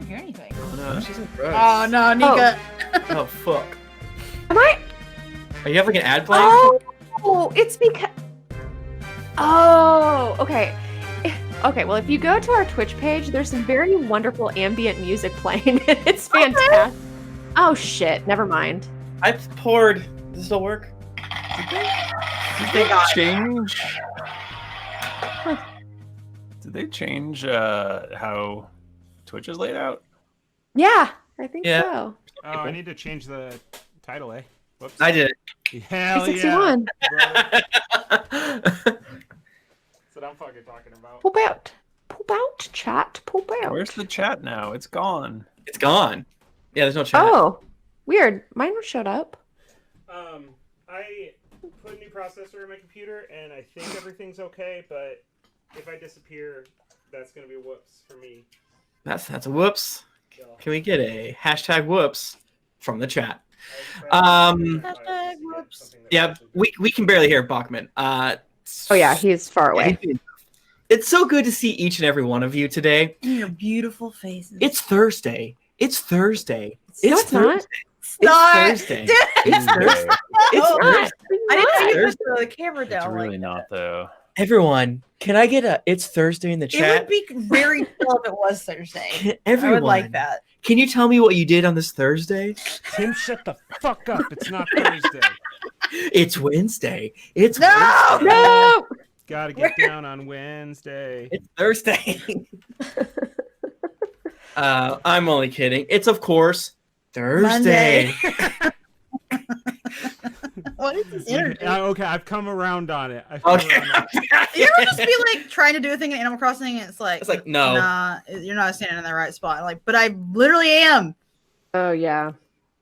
hear anything. Oh no, she's in drugs. Oh no, Nika. Oh fuck. Am I? Are you having an ad playing? Oh, it's because. Oh, okay. Okay, well, if you go to our Twitch page, there's some very wonderful ambient music playing. It's fantastic. Oh shit! Never mind. I poured. Does it still work? Did they change? Did they change how Twitch is laid out? Yeah, I think Yeah. so. Oh, I need to change the title, eh? Whoops. I did Hell 61. yeah. That's what I'm fucking talking about. Pull out. Pull out, chat. Pull out. Where's the chat now? It's gone. It's gone. Yeah, there's no chat. Oh, weird. Mine showed up. I put a new processor in my computer, and I think everything's okay, but if I disappear, that's going to be a whoops for me. That's a whoops. So, Can we get a hashtag whoops from the chat? Hashtag whoops. Yeah, we can barely hear Bachmann. Oh yeah, he's far away. It's so good to see each and every one of you today. Your beautiful faces. It's Thursday. It's Thursday. No, it's not. It's Thursday. It's Thursday. It's Thursday. I didn't know you Thursday. put the camera It's down. really like not, that. though. Everyone, can I get a "It's Thursday" in the It chat? would be very cool if it was Thursday. Everyone, I would like that. Can you tell me what you did on this Thursday? Tim, shut the fuck up. It's not Thursday. It's Wednesday. It's No! Wednesday. No. Gotta get down on Wednesday. It's Thursday. I'm only kidding. It's of course Thursday. What is this energy? Okay, I've come around on it. Okay. You ever just be like trying to do a thing in Animal Crossing and it's like no. nah, you're not standing in the right spot. Like, but I literally am. Oh yeah.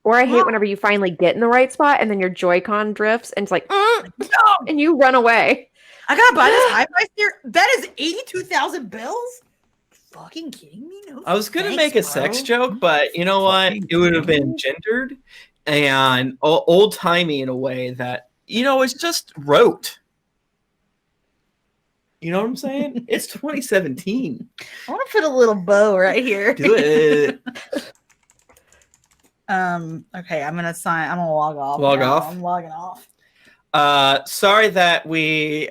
Or I hate whenever you finally get in the right spot and then your Joy-Con drifts and it's like, No! and you run away. I gotta buy this hi-fi steer. That is 82,000 bills. Fucking kidding me? No. I was gonna thanks, make a bro. sex joke, but you know what? It would have been gendered and old timey in a way that it's just rote. You know what I'm saying? It's 2017. I want to put a little bow right here. Do it. Okay, I'm gonna log off. Log now. off? I'm logging off. Sorry that we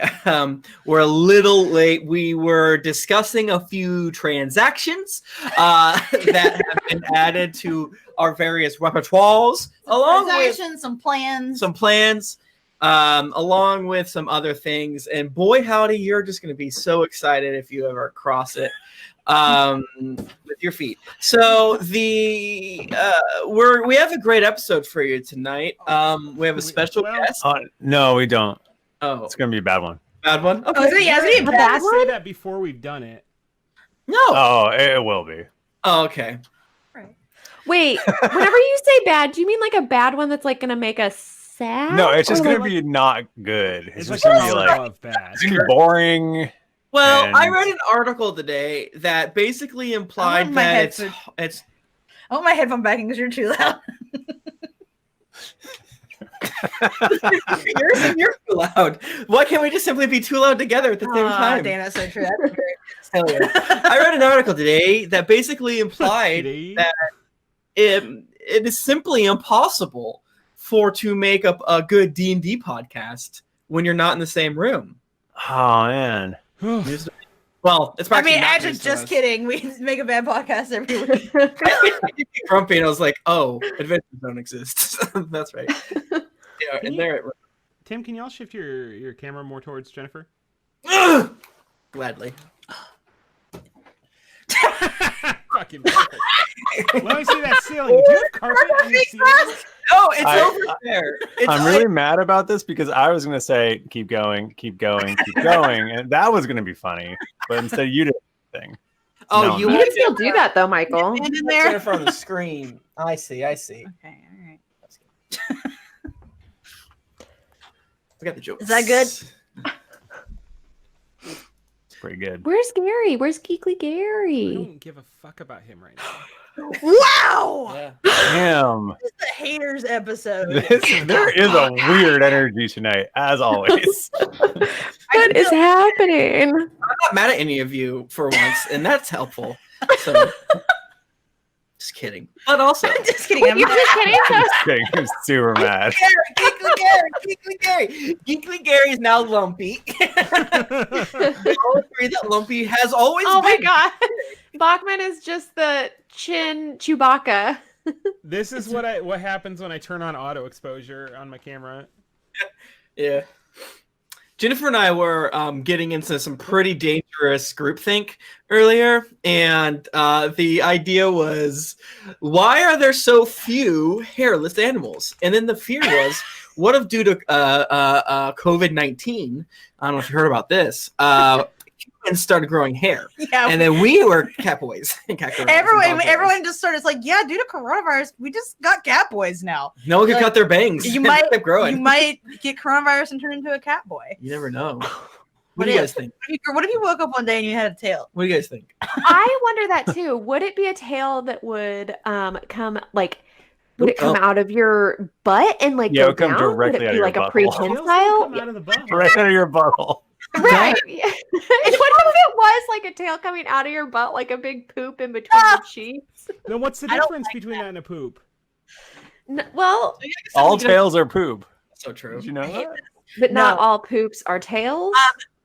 were a little late. We were discussing a few transactions that have been added to our various repertoires, along with some plans. some plans, along with some other things. And boy, howdy, you're just going to be so excited if you ever cross it with your feet. So we have a great episode for you tonight. We have a special guest. No, we don't. Oh, It's going to be a bad one. bad one. Okay. Oh, is it A bad? bad Say one? that before we've done it. No. Oh, it will be. Oh, okay. Wait, whenever you say bad, do you mean like a bad one that's like gonna make us sad? No, it's just Or going to like- be not good. It's It's like just going to be like, of bad. it's going to be boring. Well, And- I read an article today that basically implied my that it's headphones. I want my headphone back in because you're too loud. you're too loud. Why can't we just simply be too loud together at the same time? Damn, that's so true. That's great. Hell yeah. I read an article today that basically implied that it is simply impossible to make up a good D&D podcast when you're not in the same room. Oh, man. Well, it's I practically mean, not actually, news to just us. kidding. We make a bad podcast every week. Grumpy, and I was like, "Oh, adventures don't exist." That's right. Yeah, and there it. Tim, can y'all shift your camera more towards Jennifer? Gladly. Fucking perfect. Let me see that ceiling. Do you have carpet on your ceiling? Oh, it's over there. I'm really mad about this because I was going to say, keep going, keep going, keep going. And that was going to be funny. But instead, you did the thing. Oh, No, you You man. can still do that though, Michael. And in Put there. Jennifer on the screen. I see. Okay, all right. We got the joke. Is that good? It's pretty good. Where's Gary? Where's Geekly I Gary? don't give a fuck about him right now. Wow! Yeah. Damn. This is the haters episode. There is a weird energy tonight, as always. What is happening? I'm not mad at any of you for once, and that's helpful. So, Just kidding. But also, Just kidding. I'm You're just kidding? Just kidding. I'm super mad. Geekly Gary is now Lumpy. All agree that Lumpy has always Oh my been. god. Bachmann is just the chin Chewbacca. This is what happens when I turn on auto exposure on my camera. Yeah. Jennifer and I were getting into some pretty dangerous groupthink earlier, and the idea was, why are there so few hairless animals? And then the fear was, what if due to COVID-19, I don't know if you heard about this, humans started growing hair, Yeah. and then we were cat boys. Everyone just started. It's like, yeah, due to coronavirus, we just got cat boys now. No one could like, cut their bangs. You They might kept growing. You might get coronavirus and turn into a cat boy. You never know. What What do you if- guys think? What if you woke up one day and you had a tail? What do you guys think? I wonder that too. Would it be a tail that would come like would it come out of your butt and like Yeah, it go would come down? directly would out it of be your like a butthole. prehensile? Come out of the butt. Right out of your butthole. Right. Yeah. What if it was like a tail coming out of your butt, like a big poop in between the cheeks? Then what's the I don't difference like between that and a poop? Well, All tails are poop. So true. Did you know that? but not No. all poops are tails.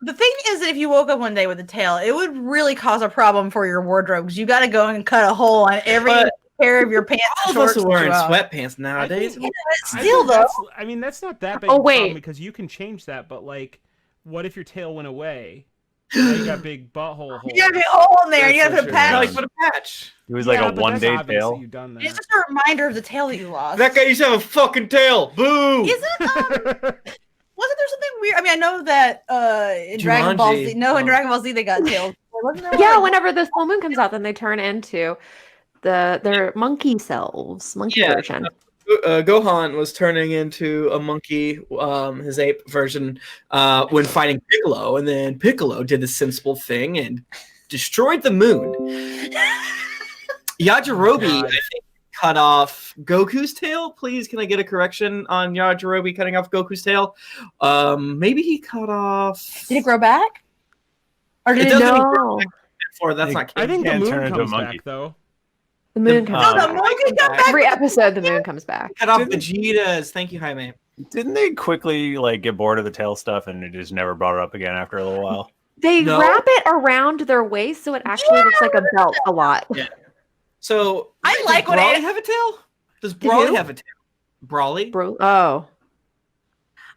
The thing is that if you woke up one day with a tail, it would really cause a problem for your wardrobe because you got to go and cut a hole on every But pair of your pants. All and of us shorts are wearing that you own. sweatpants nowadays. Yeah, I still think though. that's not that big Oh, of a problem wait. because you can change that. But like, what if your tail went away? Now you got big butthole holes. You got a big hole in there, and you got to That's put a so true. patch. Like put a patch. It was like Yeah, a but that's one-day obvious that tail. You've done It's that. just a reminder of the tail that you lost. That guy used to have a fucking tail. Boo! Isn't wasn't there something weird? I mean, I know that in Dragon Ball Z, Jumanji. in Dragon Ball Z they got tails. Wasn't there Yeah, one? whenever the full moon comes out, then they turn into their monkey selves, monkey Yeah. version. Gohan was turning into a monkey, his ape version, when fighting Piccolo, and then Piccolo did the sensible thing and destroyed the moon. Yajirobe, God. I think, cut off Goku's tail. Please, can I get a correction on Yajirobe cutting off Goku's tail? Maybe he cut off. Did it grow back? Or did It it? doesn't No. grow back before. That's not. I think the Can't turn moon into a comes monkey. back though. The moon The- comes No, back. the moon can come back. Every episode, the moon comes back. Cut off Didn't- Vegeta's. Thank you, Jaime. Didn't they quickly like get bored of the tail stuff and it just never brought it up again after a little while? They No. wrap it around their waist so it actually looks like a belt a lot. Yeah. So I does like when Brawly it- have a tail? Does Who? Brawly have a tail? Brawly? Bro, oh.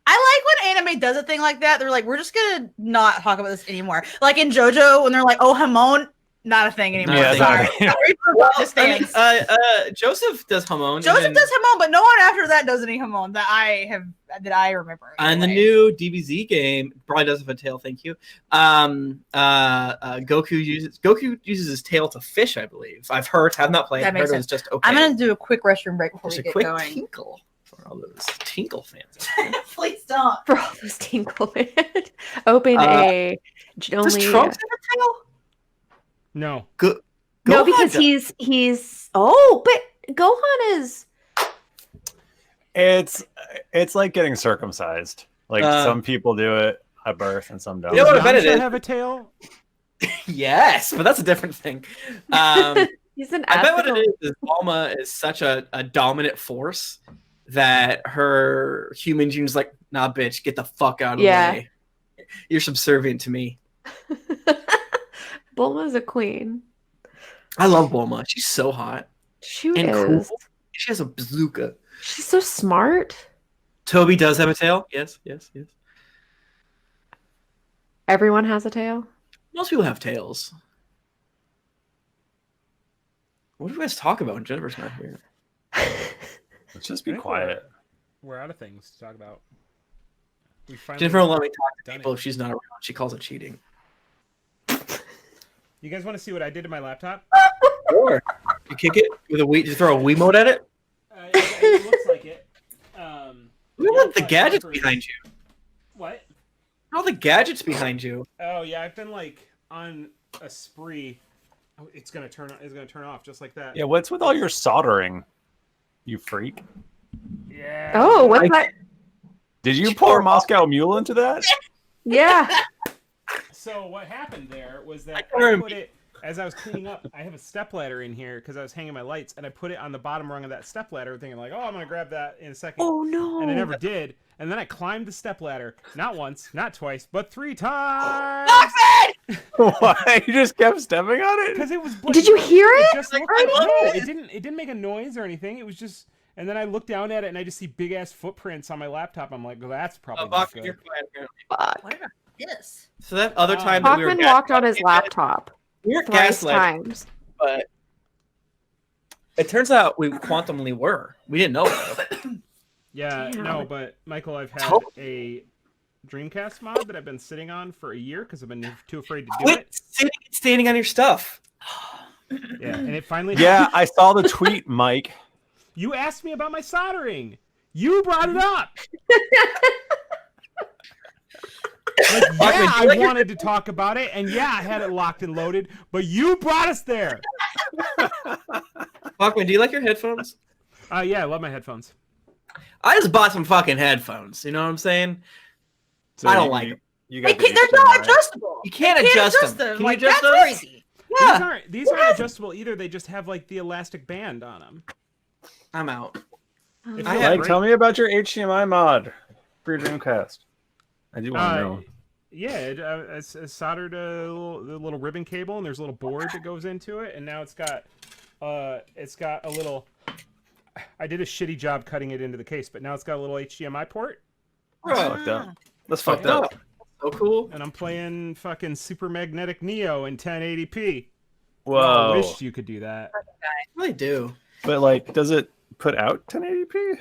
I like when anime does a thing like that. They're like, we're just gonna not talk about this anymore. Like in JoJo, when they're like, "Oh, Hamon," not a thing anymore. Yeah, it's not a Sorry. thing. Sorry for Well, this I mean, stance. Joseph does Hamon. Joseph does Hamon, but no one after that does any Hamon that I remember. And the anyway. new DBZ game, Brawly does have a tail. Thank you. Goku uses his tail to fish. I believe I've heard. Have not played. That I've makes heard it was just okay. I'm gonna do a quick restroom break before Just we a get quick going. tinkle for all those tinkle fans. Please don't. For all those tinkle fans. Open a Does only. Trunks have a tail? No. No, Gohan because does. he's. Oh, but Gohan is. It's like getting circumcised. Like some people do it at birth and some don't. You know what I bet it Yamcha is? have a tail? Yes, but that's a different thing. He's an. I bet what it ethical- is Bulma is such a dominant force that her human gene's like, nah, bitch, get the fuck out of Yeah. the way. You're subservient to me. Bulma's a queen. I love Bulma. She's so hot She and is. cool. She has a bazooka. She's so smart. Toby does have a tail. Yes. Everyone has a tail. Most people have tails. What do you guys talk about when Jennifer's not here? Let's just be I think quiet. We're out of things to talk about. We finally Jennifer will let me talk to done people it. if she's not around. She calls it cheating. You guys want to see what I did to my laptop? Or you kick it with a Wii. You throw a Wiimote at it. It looks like it. Look at the gadgets behind you. What? All the gadgets behind you. Oh yeah, I've been like on a spree. Oh, it's gonna turn off just like that. Yeah, what's with all your soldering? You freak. Yeah. Oh, what's that? Did you pour Moscow Mule into that? Yeah. So what happened there was that I I as I was cleaning up, I have a stepladder in here because I was hanging my lights, and I put it on the bottom rung of that stepladder, thinking like, oh, I'm gonna grab that in a second. Oh no! And I never did. And then I climbed the stepladder, not once, not twice, but 3 times. Why? You just kept stepping on it? Because it was. Did you hear it? Just looked I like, love no, it. it didn't make a noise or anything. It was just. And then I look down at it, and I just see big ass footprints on my laptop. I'm like, well, that's probably not Bachman, good. you're quiet, apparently. Fuck. What about this? So that other time that we were Bachman walked on his laptop we were thrice gaslighting, times. but it turns out we quantumly were. We didn't know it. Yeah, Damn. no, but Michael, I've had Totally. a Dreamcast mod that I've been sitting on for a year because I've been too afraid to do Quit it. sitting and standing on your stuff. Yeah, and it finally. Yeah, I saw the tweet, Mike. You asked me about my soldering. You brought it up. Like, Bachman, yeah, do you like I your- wanted to talk about it, and yeah, I had it locked and loaded, but you brought us there. Bachman, do you like your headphones? Yeah, I love my headphones. I just bought some fucking headphones. You know what I'm saying? So I don't like them. You They got the can't, they're HDMI. not adjustable. You can't They adjust them. Can you Like, adjust that's those? crazy. These Yeah. aren't adjustable either. They just have like the elastic band on them. I'm out. It I feels have- Mike, great. tell me about your HDMI mod for your Dreamcast. I do want to know. Yeah, I soldered the little ribbon cable, and there's a little board that goes into it, and now it's got a little. I did a shitty job cutting it into the case, but now it's got a little HDMI port, That's Bro, fucked up. That's fucked fucked up. up. So cool. and I'm playing fucking Super Magnetic Neo in 1080p. Whoa. I wish you could do that. I really do. But like, does it put out 1080p?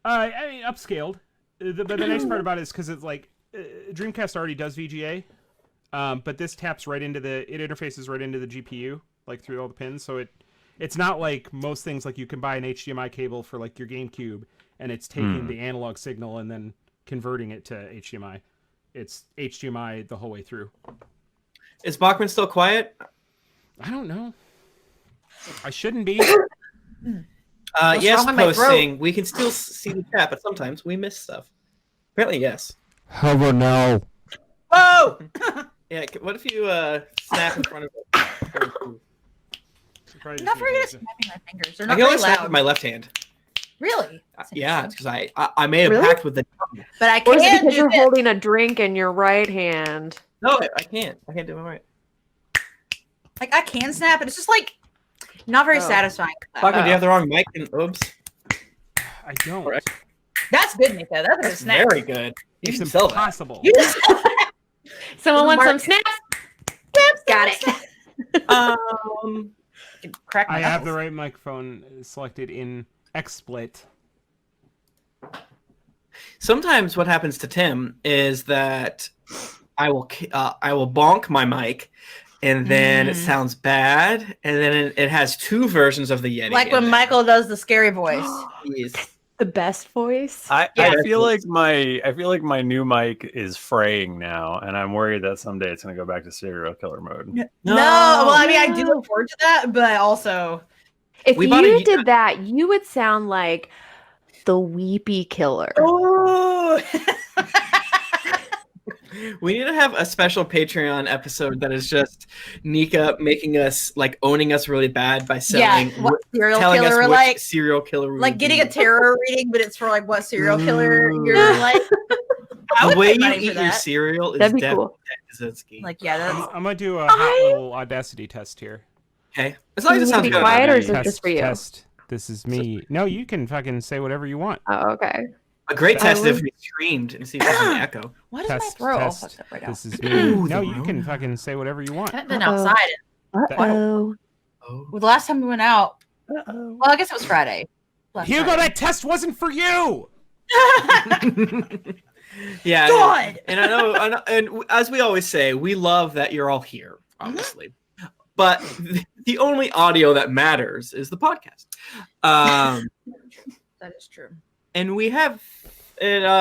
I mean, upscaled. But the nice part about it is because it's like Dreamcast already does VGA, but this taps right into it interfaces right into the GPU, like through all the pins. So it's not like most things like you can buy an HDMI cable for like your GameCube, and it's taking the analog signal and then converting it to HDMI. It's HDMI the whole way through. Is Bachman still quiet? I don't know. I shouldn't be. What's Yes, wrong with my throat? posting. We can still see the chat, but sometimes we miss stuff. Apparently, yes. How about now? Whoa! Yeah, what if you snap in front of it? I'm not very good at snapping my fingers. They're I not can only very snap loud. with my left hand. Really? Yeah, it's because I made a Really? pact with the tongue. But I Or is it can because do you're this. holding a drink in your right hand? No, I can't. I can't do it right. Like, I can snap, and it's just like not very Oh. satisfying. Bachman, do you have the wrong mic? And oops. I don't. Correct. That's good, Nika. That's a good That's snap. very good. You It's should sell that. impossible. You just Someone wants some Mark- snaps? Got it. crack my I have the knuckles. right microphone selected in XSplit. Sometimes what happens to Tim is that I will bonk my mic, and then it sounds bad, and then it has two versions of the Yeti. Like in when there. Michael does the scary voice. Yes. The best voice. I Yeah. feel like my new mic is fraying now, and I'm worried that someday it's gonna go back to serial killer mode. No, well, I mean, I do No. look forward to that, but also, If We bought a- you did that, you would sound like the Weepy Killer. oh, We need to have a special Patreon episode that is just Nika making us owning us really bad by yeah, selling, what serial telling us killer, which like serial killer, we like would getting a be. terror reading, but it's for like what serial killer Ooh. you're like. I The would way pay you money eat for your that. cereal is That'd be definitely cool. Kaczynski. Like, yeah, that's I'm gonna do a hot little Audacity test here. Okay, as long as it Do you sounds need to good. be quiet, or is it Test, just for you? test. This is me. No, you can fucking say whatever you want. Oh, okay. A great I test if would- we streamed and see if there's an echo. what is Test, my throat all test. fucked up right now? This is me. Ooh, No, the you can Rona. fucking say whatever you want. I haven't been Uh-oh. outside. Uh-oh. Oh. Well, the last time we went out, Uh-oh. well, I guess it was Friday. Last Hugo, Friday. that test wasn't for you. Yeah, God! and I know, and as we always say, we love that you're all here, obviously. But the only audio that matters is the podcast. That is true. And we have,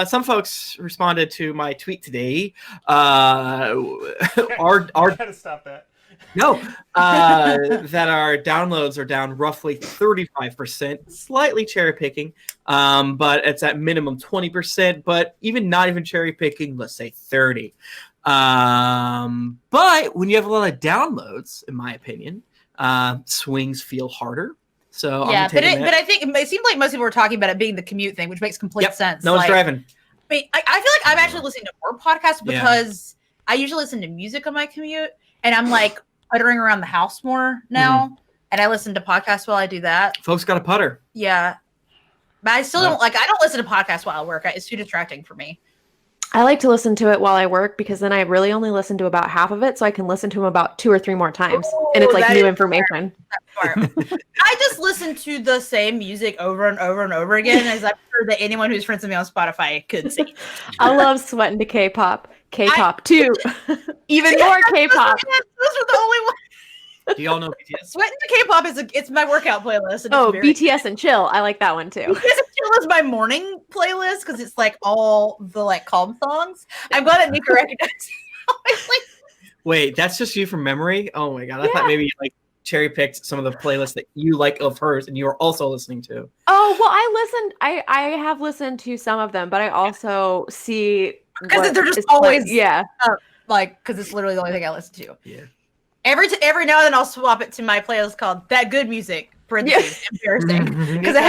some folks responded to my tweet today. Our I gotta stop that. No, that our downloads are down roughly 35%, slightly cherry picking, but it's at minimum 20%, but not even cherry picking, let's say 30. But when you have a lot of downloads, in my opinion, swings feel harder. So Yeah, I'm but taking I think it seemed like most people were talking about it being the commute thing, which makes complete sense. No one's driving. I mean, I feel like I'm actually listening to more podcasts because I usually listen to music on my commute, and I'm like puttering around the house more now, and I listen to podcasts while I do that. Folks got a putter. Yeah, but I still don't I don't listen to podcasts while I work. It's too distracting for me. I like to listen to it while I work because then I really only listen to about half of it, so I can listen to them about 2 or 3 more times, and it's like new information. I just listen to the same music over and over and over again, as I'm sure that anyone who's friends with me on Spotify could see. I love sweating to K-pop. K-pop too. Even more K-pop. Those are the only ones. Do y'all know BTS? Sweating to K-pop it's my workout playlist. And Oh, it's very BTS and Chill. I like that one too. BTS and Chill is my morning playlist because it's like all the like calm songs. I'm glad that Nika recognized it. Wait, that's just you from memory? Oh my god! I thought maybe you like cherry picked some of the playlists that you like of hers, and you were also listening to. Oh well, I have listened to some of them, but I also see Because they're just always like because it's literally the only thing I listen to. Yeah. Every now and then I'll swap it to my playlist called That Good Music. Embarrassing because it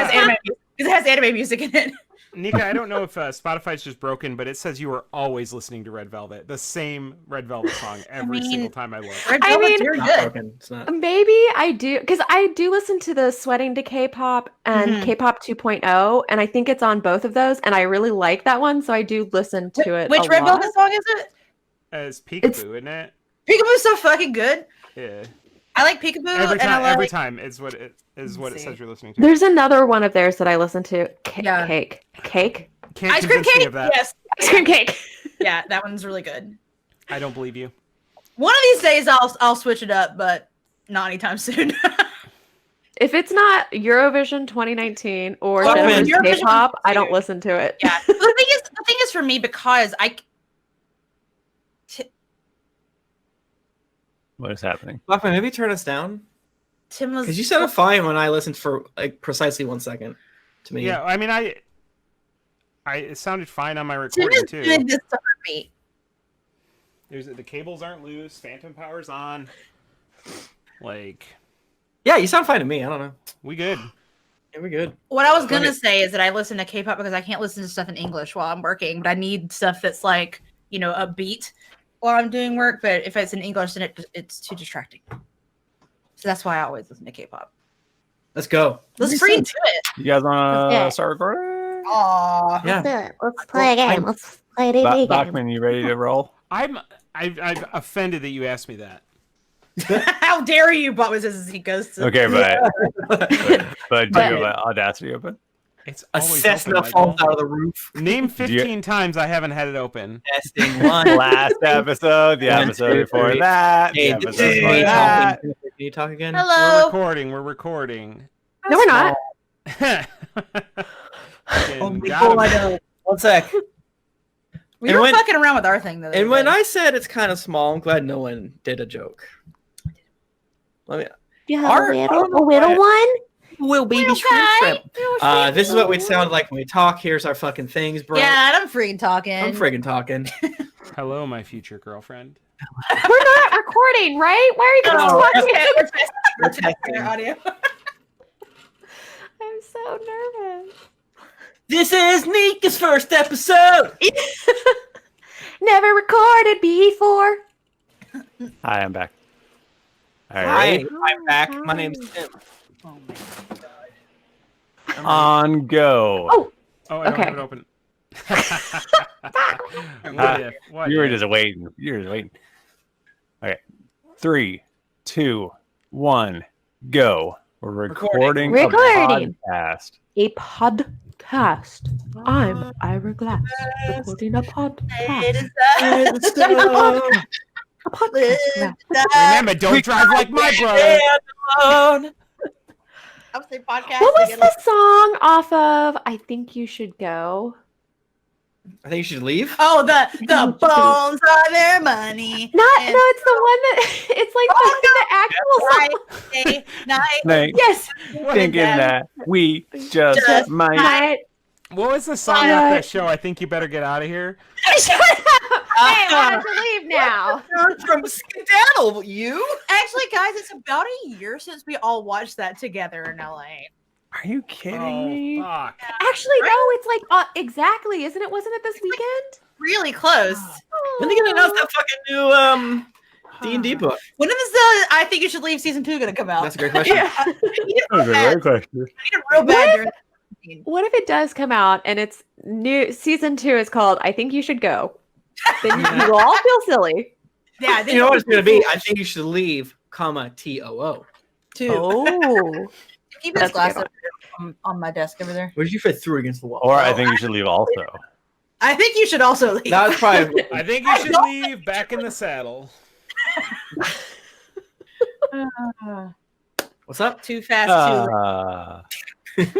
has anime music in it. Nika, I don't know if Spotify's just broken, but it says you are always listening to Red Velvet, the same Red Velvet song every single time I look. I mean, very good. Maybe I do because I do listen to the Sweating to K-pop and K-pop 2.0, and I think it's on both of those, and I really like that one, so I do listen to it. Which Red Velvet song is it? It's Peekaboo, isn't it? Peekaboo's so fucking good. Yeah. I like Peekaboo. Every time is what it says you're listening to. There's another one of theirs that I listen to. Cake. Can't Ice cream cake. Yes. Ice cream cake. Yeah, that one's really good. I don't believe you. One of these days I'll switch it up, but not anytime soon. If it's not Eurovision 2019 or Eurovision K-pop, I don't listen to it. Yeah. The thing is for me because What is happening? Bachmann, maybe turn us down. Tim was Because you sounded fine when I listened for like precisely 1 second to me. Yeah, I mean, it sounded fine on my recording too. Tim is this for me. The cables aren't loose. Phantom power's on. Like, yeah, you sound fine to me. I don't know. We good. Yeah, we good. What I was gonna say is that I listen to K-pop because I can't listen to stuff in English while I'm working, but I need stuff that's like upbeat while I'm doing work. But if it's in English, then it's too distracting. So that's why I always listen to K-pop. Let's go. Let's free into it. You guys want to start recording? Aww. Yeah. Let's play a game. Let's play a game. Bachmann, you ready to roll? I'm offended that you asked me that. How dare you? Bachmann says as he goes to. Okay, but do you have Audacity open? It's A always Cessna open, falls Michael. out of the roof. Name 15 times I haven't had it open. Testing one. Last episode, the episode before that, the episode before that. Can you talk again? Hello. We're recording. No, we're not. Oh my God. 1 sec. We were fucking around with our thing though. And when I said it's kind of small, I'm glad no one did a joke. Do you have a little one? Will baby shrimp. This is what we sound like when we talk. Here's our fucking things, bro. Yeah, I'm freaking talking. I'm friggin' talking. Hello, my future girlfriend. We're not recording, right? Why are you guys talking? We're testing. Their audio. I'm so nervous. This is Nika's first episode. Never recorded before. Hi, I'm back. All Hi, right. I'm back. My name's Tim. Oh my God. On go. Oh, Oh, I don't Okay. have it open. What You were if? just waiting. You were just waiting. Okay. 3, 2, 1, go. We're recording a Recording. podcast. a podcast. I'm Ira Glass, recording a podcast. A podcast. Remember, don't drive like my brother. I would say podcast. What was the song off of I Think You Should Go? I think you should leave. Oh, the bones are their money. No, it's the one that it's like the actual song. Friday night. Night. Yes. Thinking that we just might. Night. What was the song off that show? I think you better get out of here. Shut up. why don't you leave now? You're from Skedaddle, you. Actually, guys, it's about a year since we all watched that together in LA. Are you kidding me? Fuck. Actually, no, it's like exactly, isn't it? Wasn't it this weekend? Really close. When are they gonna announce that fucking new D&D book? When is the I Think You Should Leave season 2 gonna come out? That's a great question. I need it That was real a bad. great question. I need it real bad during the scene. What if it does come out and it's new? Season 2 is called "I Think You Should Go." Then you will all feel silly. Yeah, You know what it's gonna be? I think you should leave, comma TOO. Two. Oh, Keep That's this glass a good on my desk over there. What did you fit through against the wall? Or I think you should leave also. I think you should also leave. That was probably. I think you should leave back in the saddle. What's up? Too fast, too late.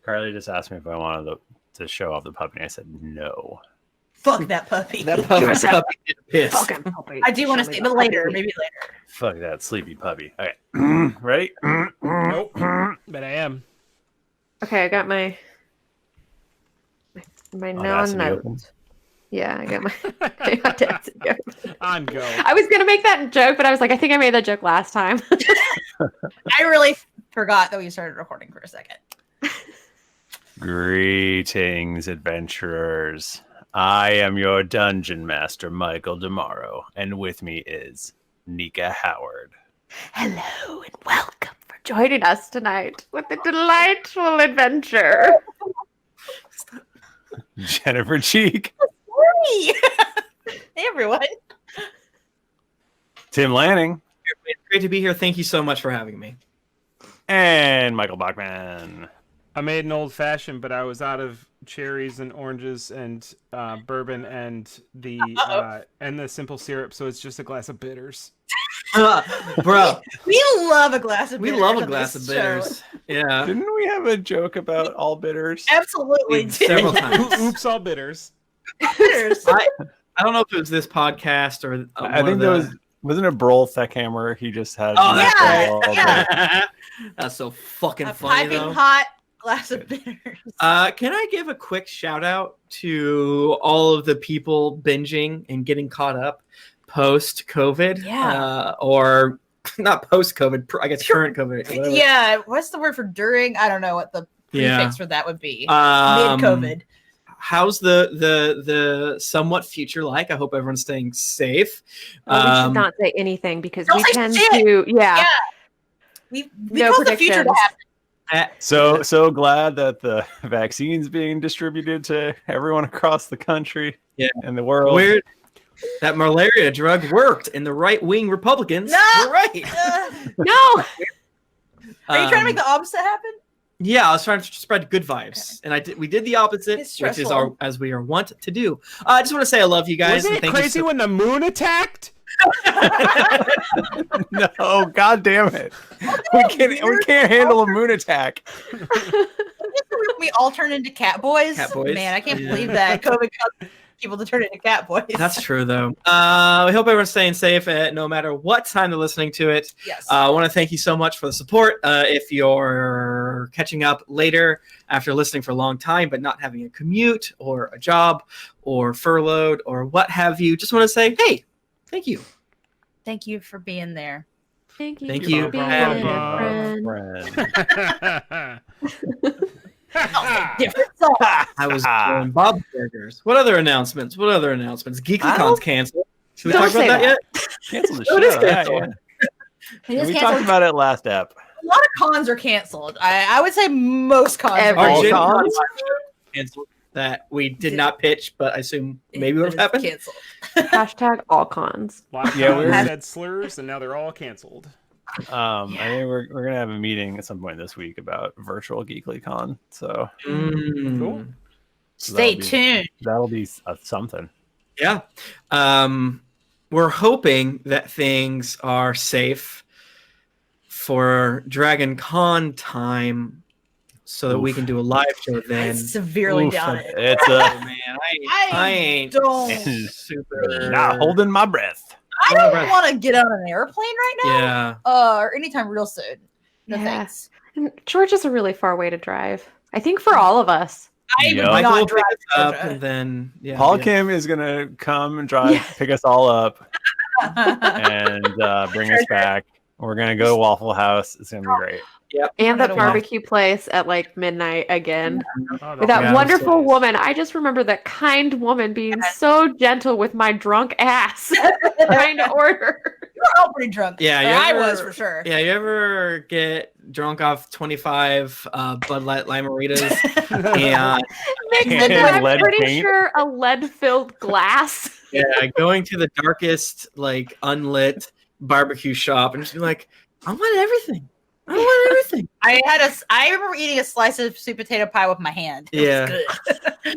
Carly just asked me if I wanted to show off the puppy. I said no. Fuck that puppy. That puppy's pissed. fucking puppy. I do want to Show me see, that but later, puppy. maybe later. Fuck that sleepy puppy. Okay, ready? Nope. But I am. Okay, I got my Oh, that's to be open. non-note. Yeah, I got my. I got text to go. On go. I was gonna make that joke, but I was like, I think I made that joke last time. I really forgot that we started recording for a second. Greetings, adventurers. I am your dungeon master, Michael DiMauro, and with me is Nika Howard. Hello and welcome for joining us tonight with a delightful adventure. Jennifer Cheek. Hey, everyone. Tim Lanning. It's great to be here. Thank you so much for having me. And Michael Bachmann. I made an old fashioned, but I was out of cherries and oranges and bourbon and the simple syrup, so it's just a glass of bitters. Bro, We love a glass of we bitters love a on glass this of bitters. Yeah. Didn't we have a joke about all bitters? show. Absolutely. do. Several times. Oops, all bitters. Bitters. I don't know if it was this podcast or I think there wasn't it Brol Theckhammer? He just had. Oh, that's Yeah, right. yeah. That's so fucking A funny piping though. hot glass of bitters. Can I give a quick shout out to all of the people binging and getting caught up post COVID? Yeah. Or not post COVID, I guess current COVID. whatever. Yeah, what's the word for during? I don't know what the Yeah. prefix for that would be. Mid Um, COVID. How's the somewhat future like? I hope everyone's staying safe. We should not say anything because Don't we say tend shit. to, yeah. We No cause the future to predictions. happen. So glad that the vaccine's being distributed to everyone across the country and the world. Weird. That malaria drug worked, and the right-wing Republicans No! were right. No. Are you trying to make the opposite happen? Yeah, I was trying to spread good vibes, and we did the opposite, It's which is stressful. as we are wont to do. I just want to say I love you guys. Wasn't and it thank you crazy so- when the moon attacked? No, god damn it. We can't handle a moon attack. We all turn into cat boys. Cat boys. Man, I can't Yeah. believe that COVID caused people to turn into cat boys. That's true, though. We hope everyone's staying safe no matter what time they're listening to it. Yes. I want to thank you so much for the support. If you're catching up later after listening for a long time but not having a commute or a job or furloughed or what have you, just want to say, hey, thank you. Thank you for being there. Thank you. Thank for you. being Bum, a bum, friend. Different song. I was doing Bob Burgers. What other announcements? GeeklyCon's canceled. Should we Don't talk about say that yet? Cancel the Oh, it is shit out of that, canceled. It is We canceled. talked about it last ep. A lot of cons are canceled. I would say most cons Every are Our All Gen canceled. Con cons? canceled that we did not pitch, but I assume maybe would have It is happened. Canceled. Hashtag all cons. A lot of Yeah, cons we're- said slurs, and now they're all canceled. I think we're gonna have a meeting at some point this week about virtual GeeklyCon. So Cool. Stay That'll be- tuned. that'll be something. Yeah. We're hoping that things are safe for Dragon Con time so that we Oof. can do a live show I then. severely Oof, doubt it. It's Oh, a man, I I ain't don't. super. not holding my breath. I don't want to get on an airplane right now. Yeah. Or anytime real soon. No Yeah. thanks. And Georgia's a really far way to drive. I think for all of us. I would Michael will not pick drive us to up, and then Paul Kim is gonna come and pick us all up, and bring us back. We're gonna go to Waffle House. It's gonna be great. Yep. And the Little barbecue place at like midnight again. Oh, With that Yeah, wonderful nice. woman. I just remember that kind woman being so gentle with my drunk ass trying to order. You were all pretty drunk. Yeah, Or you I ever- was for sure. Yeah, you ever get drunk off 25 Bud Light Limeritas? And Mixed And with, I'm lead pretty paint. sure, a lead-filled glass. yeah, going to the darkest, like unlit barbecue shop and just be like, I want everything. I want everything. I remember eating a slice of sweet potato pie with my hand. It was Yeah. good.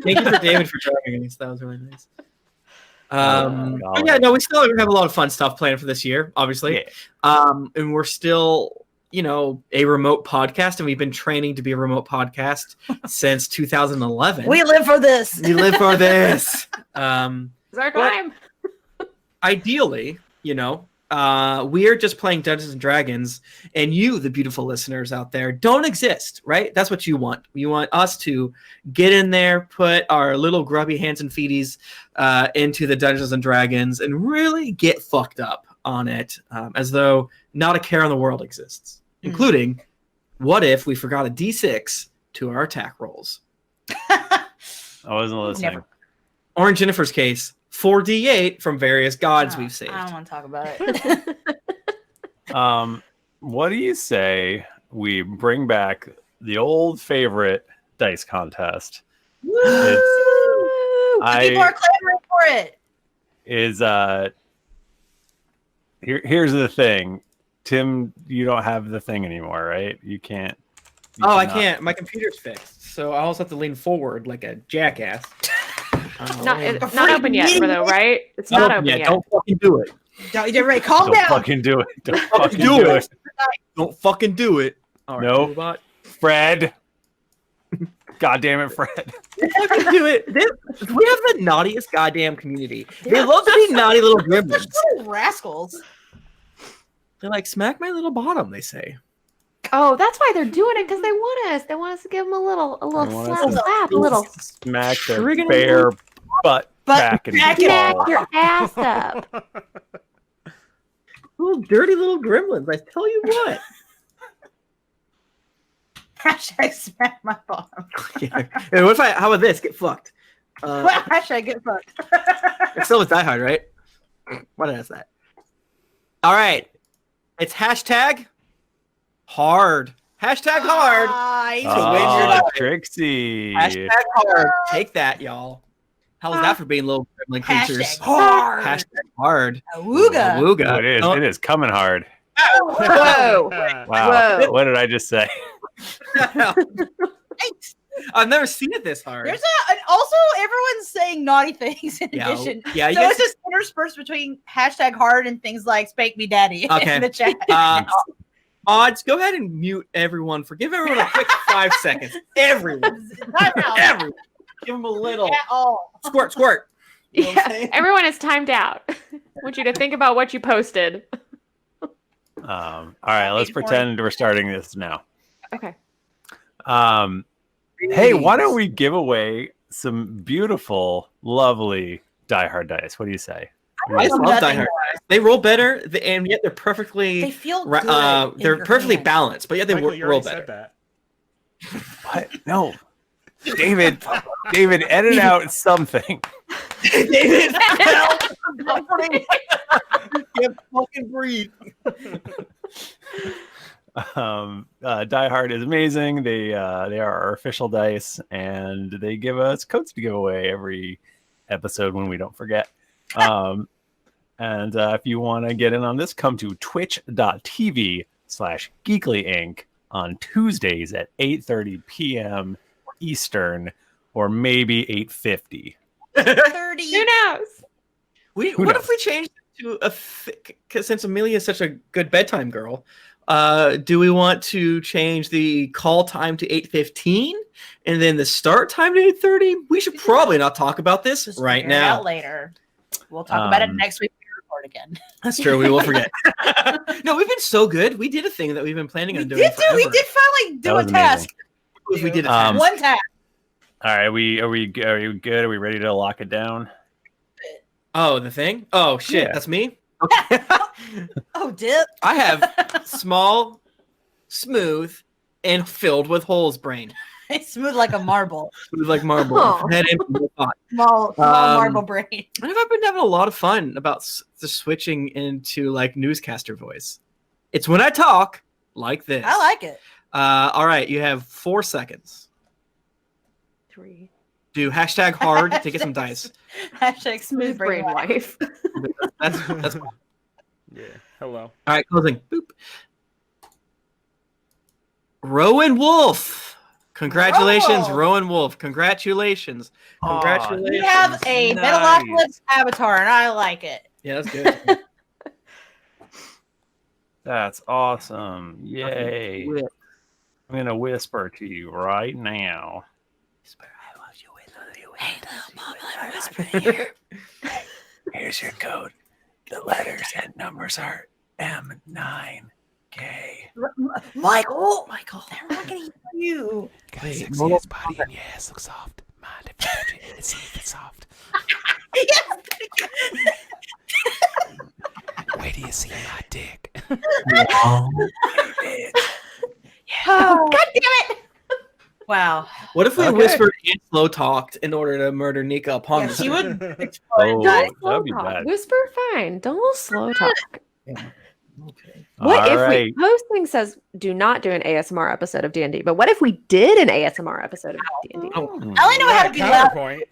Thank you for David for joining us. That was really nice. golly. But yeah, no, we still have a lot of fun stuff planned for this year, obviously. Yeah. And we're still, a remote podcast, and we've been training to be a remote podcast since 2011. We live for this. We live for this. It's our What? time. Ideally, we are just playing Dungeons and Dragons, and you, the beautiful listeners out there, don't exist, right? That's what you want. You want us to get in there, put our little grubby hands and feeties into the Dungeons and Dragons, and really get fucked up on it, as though not a care in the world exists, including what if we forgot a D6 to our attack rolls? I wasn't listening. Never. Or in Jennifer's case, 4d8 from various gods we've saved. I don't want to talk about it. What do you say we bring back the old favorite dice contest? Woo! People are clamoring for it. Here's the thing. Tim, you don't have the thing anymore, right? You can't. I can't. My computer's fixed, so I also have to lean forward like a jackass. It's not open yet, though, right? It's not open yet. Don't fucking do it. Everybody, calm Don't down. fucking do it. Don't Fucking fucking do do it. it. Don't fucking do it. All right, Nope. Robot. Fred. God damn it, Fred. Fucking do it. We have the naughtiest goddamn community. They love to be naughty little gremlins. Little rascals. They're like, smack my little bottom, they say. Oh, that's why they're doing it, because they want us. They want us to give them a little They want us slap, to a little Smack their Triggering bare butt back and back smack ball. your ass up. Little dirty little gremlins. I tell you what. Hashtag smack my bottom. Yeah. And what if how about this? Get fucked. Hashtag get fucked. It's still with Die Hard, right? Why did I ask that? All right. It's hashtag hard. Hashtag hard. Nice. So when you're Oh, not- Trixie. Hashtag hard. Take that, y'all. How was that for being little gremlin creatures? Hashtag hard. Hashtag hard. Awooga. Awooga. Oh, it is. Oh, It is coming hard. Whoa. Wow. Whoa. What did I just say? Thanks. I've never seen it this hard. There's also everyone's saying naughty things in Yeah, addition. yeah, you So guys- it's just interspersed between hashtag hard and things like spank me daddy Okay. in the chat. Odds, go ahead and mute everyone. Give everyone a quick 5 seconds. Everyone. Time out Everyone. Give them a little at all. squirt, squirt. You know what I'm Yeah, saying? everyone is timed out. I want you to think about what you posted. All right, let's pretend we're starting this now. Okay. Hey, why don't we give away some beautiful, lovely Die Hard dice? What do you say? I love love Die nothing Hard. They roll better, and yet they're perfectly They feel good. in they're your perfectly hand. balanced, but yet they Michael, you roll already better. said that. What? No. David, edit out something. David, help! Can't fucking breathe. Die Hard is amazing. They are our official dice, and they give us codes to give away every episode when we don't forget. And if you want to get in on this, come to twitch.tv/GeeklyInc on Tuesdays at 8:30 p.m. Eastern, or maybe 8:50. 30. Who knows? What knows? if we changed it to because since Amelia is such a good bedtime girl, do we want to change the call time to 8:15 and then the start time to 8:30? We should probably not talk about this Just right figure it now. out later. We'll talk about it next week when we record again. That's true. We will forget. No, we've been so good. We did a thing that we've been planning We on did doing. We forever. did finally do That a was amazing. task. If we did a task. One task. All right, are we good? Are we ready to lock it down? Oh, the thing? Oh shit, Yeah. that's me? Okay. Oh, dip. I have small, smooth, and filled with holes brain. It's smooth like a marble. Smooth like marble. Oh. Head in from the thought. Small marble brain. I've been having a lot of fun about just switching into like newscaster voice. It's when I talk like this. I like it. All right, you have 4 seconds. 3. Do hashtag hard to get some dice. Hashtag Smooth brain wife. That's Yeah. Hello. all right. Closing. Boop. Rowan Wolf. Congratulations, Oh. Rowan Wolf. Congratulations. Congratulations. We have a Nice. Metalocalypse avatar, and I like it. Yeah, that's good. That's awesome. Yay. Whip. I'm going to whisper to you right now. Here's your code. The letters and numbers are M9K. Michael, they're not gonna hear you. Got Wait, sexy roll ass body and your ass looks soft. Mind if you it's soft. Wait till you see my dick. Oh, God damn it! Wow. What if we Okay. whispered and slow talked in order to murder Nika upon Yeah, this? she would Oh, explode. that Slow would be talk. bad. Whisper fine. Don't slow talk. Okay. What All if right. we posting says do not do an ASMR episode of D&D, but what if we did an ASMR episode of D&D? Oh, I only know how to be loud. Counterpoint.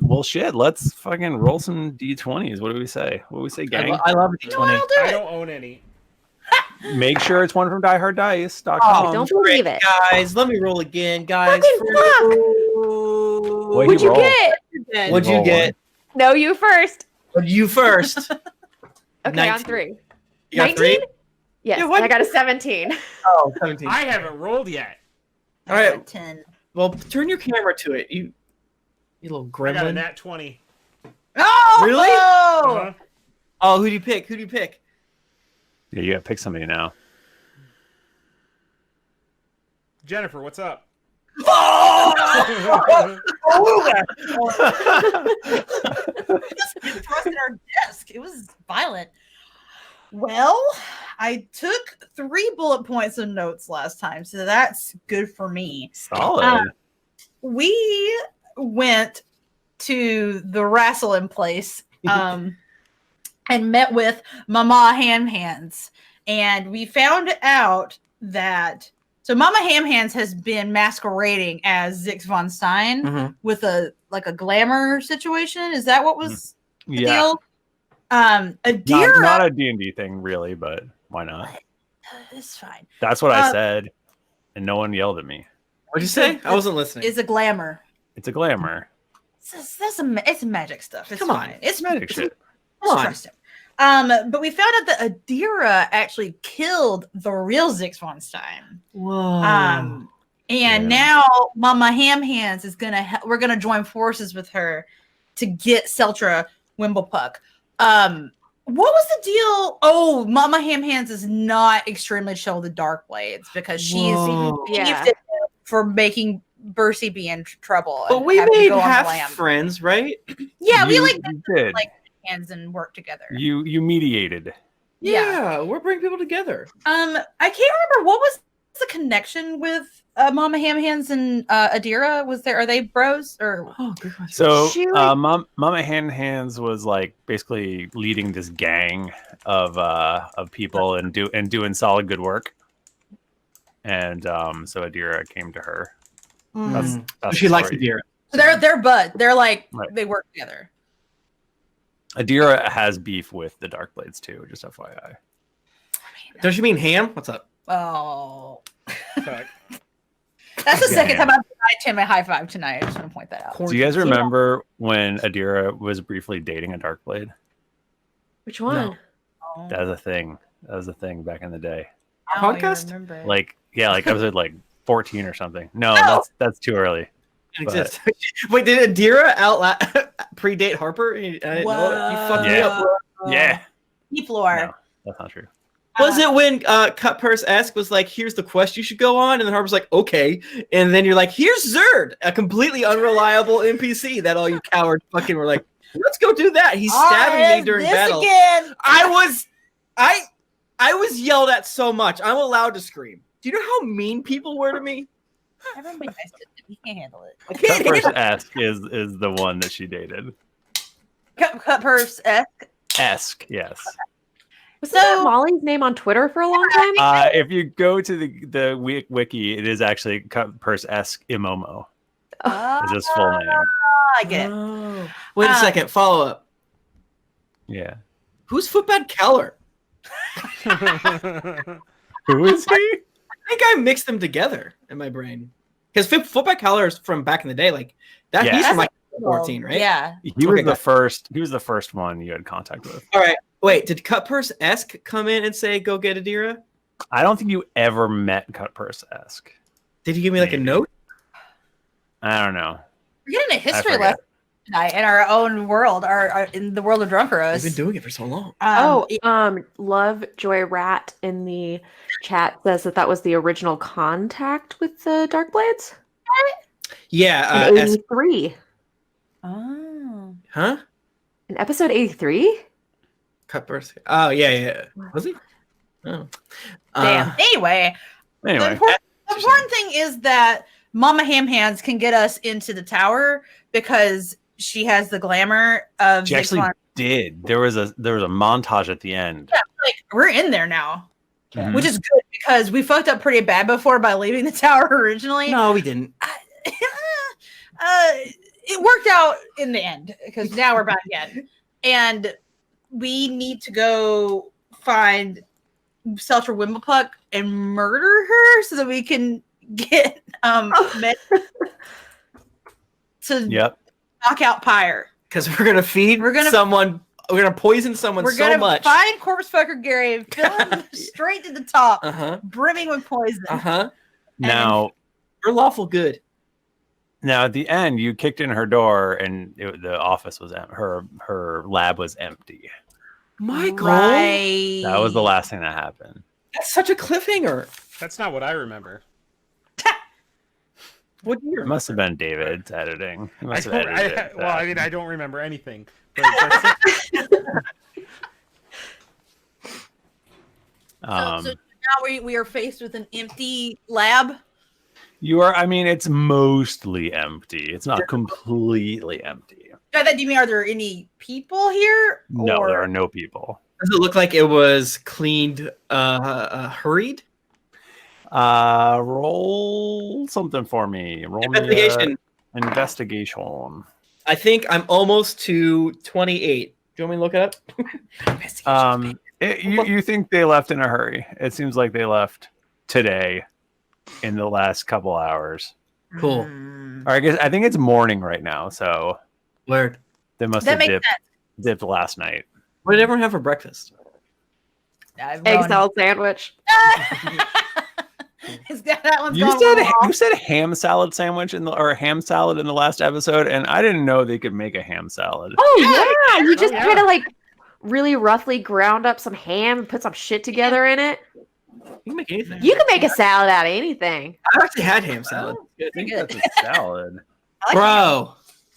Well, shit. Let's fucking roll some d20s. What do we say? What do we say, gang? I love it. You know what, I'll do I it. don't own any. Make sure it's one from DieHardDice.com. Oh, Don't great, believe it. guys. Let me roll again, guys. Fucking fuck! Wait, What'd you roll. get? What'd you Roll get? No, you first. You first. Okay, 19. on 3. You got 3? Yes, Yeah, what? I got a 17. Oh, 17. I haven't rolled yet. All right. 10. Well, turn your camera to it. You little I got a gremlin. nat 20. Oh, Really? Uh-huh. Oh, who do you pick? Who do you pick? Yeah, you gotta pick somebody now. Jennifer, what's up? Just thrust in our desk. It was violent. Well, I took 3 bullet points of notes last time, so that's good for me. Solid. We went to the wrestling place and met with Mama Ham Hands, and we found out that Mama Ham Hands has been masquerading as Zix von Stein Mhm. with a glamour situation. Is that what was the yeah. deal? Adira, Not a D&D thing, really, but why not? it's fine. That's what I said, and no one yelled at me. What'd you say? I wasn't listening. Is a glamour. It's a glamour. It's magic stuff. It's Come on. fine. It's Magic shit. Come on. Trust him. But we found out that Adira actually killed the real Zix von Stein. Whoa. And Yeah. now Mama Ham Hands is we're gonna join forces with her to get Seltra Wimblepuck. What was the deal? Oh, Mama Ham Hands is not extremely chill with the Dark Blades because she's Whoa. Yeah. for making Bercy be in trouble. But and we having to made go on the half lam. friends, right? Yeah, we You did. like hands and work together. You mediated. Yeah. We're bringing people together. I can't remember what was the connection with Mama Ham Hands and Adira. Are they bros or? Oh, good question. So She, like- Mama Hands was like basically leading this gang of people and doing solid good work. And so Adira came to her. That's She the likes story. Adira. So they're bud. They're like Right. they work together. Adira has beef with the Dark Blades too, just FYI. Don't you mean Ham? What's up? Oh, Fuck. that's the Yeah. second time I've denied Tim a high five tonight. I just want to point that out. Do you guys remember when Adira was briefly dating a Dark Blade? Which one? Oh, That was a thing. That was a thing back in the day. I don't even Podcast? remember. Like episode like 14 or something. No, Oh. that's too early. It exists. Wait, did Adira predate Harper? I didn't know it. You fucked me Yeah. up, bro. Yeah. Deep lore. No, that's not true. Was it when Cut Purse-esque was like, here's the quest you should go on? And then Harper's like, okay. And then you're like, here's Zerd, a completely unreliable NPC that all you cowards fucking were like, let's go do that. He's stabbing me during battle. Again. I was yelled at so much. I'm allowed to scream. Do you know how mean people were to me? Everybody nice to him. He can't handle it. I can't Cut handle Purse-esque is the one that she dated. Cut Purse-esque. Esque, yes. Was that Molly's name on Twitter for a long time? If you go to the wiki, it is actually Cut Purse-esque Imomo. Is his full name. I get it. Oh. Wait a second. Follow up. Yeah. Who's Footbad Keller? Who is he? I think I mixed them together in my brain. Because Footbad Keller is from back in the day. Like that. Yeah. He's from like 14, right? Yeah. He was the first. He was the first one you had contact with. All right. Wait, did Cut Purse-esque come in and say, go get Adira? I don't think you ever met Cut Purse-esque. Did he give me like a note? I don't know. We're getting a history lesson tonight in our own world, our in the world of Drunkeros. I've been doing it for so long. Love Joy Rat in the chat says that was the original contact with the Darkblades. Yeah. In 83. Oh. Huh? In episode 83? Cut Purse. Oh, yeah. Was he? Oh. Damn. Anyway. The important thing is that Mama Ham Hands can get us into the tower because she has the glamour of. She actually did. There was a montage at the end. Yeah, like we're in there now, which is good because we fucked up pretty bad before by leaving the tower originally. No, we didn't. It worked out in the end because now we're back again, and we need to go find Seltra Wimblepuck and murder her so that we can get med to knock out Pyre. Because we're gonna feed someone. We're gonna poison someone so much. We're gonna find Corpse Fucker Gary and fill him straight to the top, brimming with poison. Now we're lawful good. Now at the end, you kicked in her door, and the office was her lab was empty. Michael, that was the last thing that happened. That's such a cliffhanger. That's not what I remember. What year? It must have been David's editing. I don't remember anything. So now we are faced with an empty lab. You are. I mean, it's mostly empty. It's not completely empty. Do you mean are there any people here? No, there are no people. Does it look like it was cleaned, hurried? Roll something for me. Roll investigation. Investigation. I think I'm almost to 28. Do you want me to look it up? You think they left in a hurry? It seems like they left today, in the last couple hours. Cool. Or I think it's morning right now. So word. They must have dipped last night. What did everyone have for breakfast? Egg salad sandwich. You said ham salad sandwich or ham salad in the last episode, and I didn't know they could make a ham salad. Oh yeah, you just kind of like really roughly ground up some ham and put some shit together in it. You can make anything. You can make a salad out of anything. I actually had ham salad. I think that's a salad. Bro,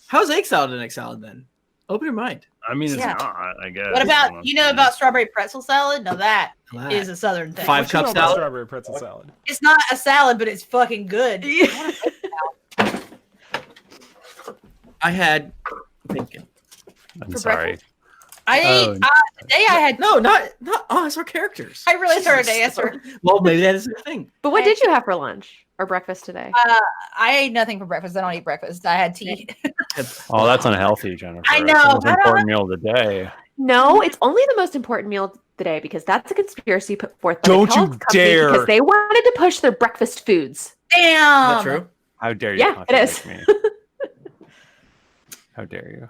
how's egg salad an egg salad then? Open your mind. I mean, it's not, I guess. What about, about strawberry pretzel salad? No, that is a southern thing. 5 cup salad? Strawberry pretzel salad. It's not a salad, but it's fucking good. I had bacon. I'm sorry. Today I had not us, our characters. I really started to answer. Well, maybe that is the thing. But what did you have for lunch or breakfast today? I ate nothing for breakfast. I don't eat breakfast. I had tea. Oh, that's unhealthy, Jennifer. I know. That's the most important meal of the day. No, it's only the most important meal of the day because that's a conspiracy put forth by Don't the you dare! Because they wanted to push their breakfast foods. Damn. Is that true? How dare you? Yeah, it is. Me. How dare you?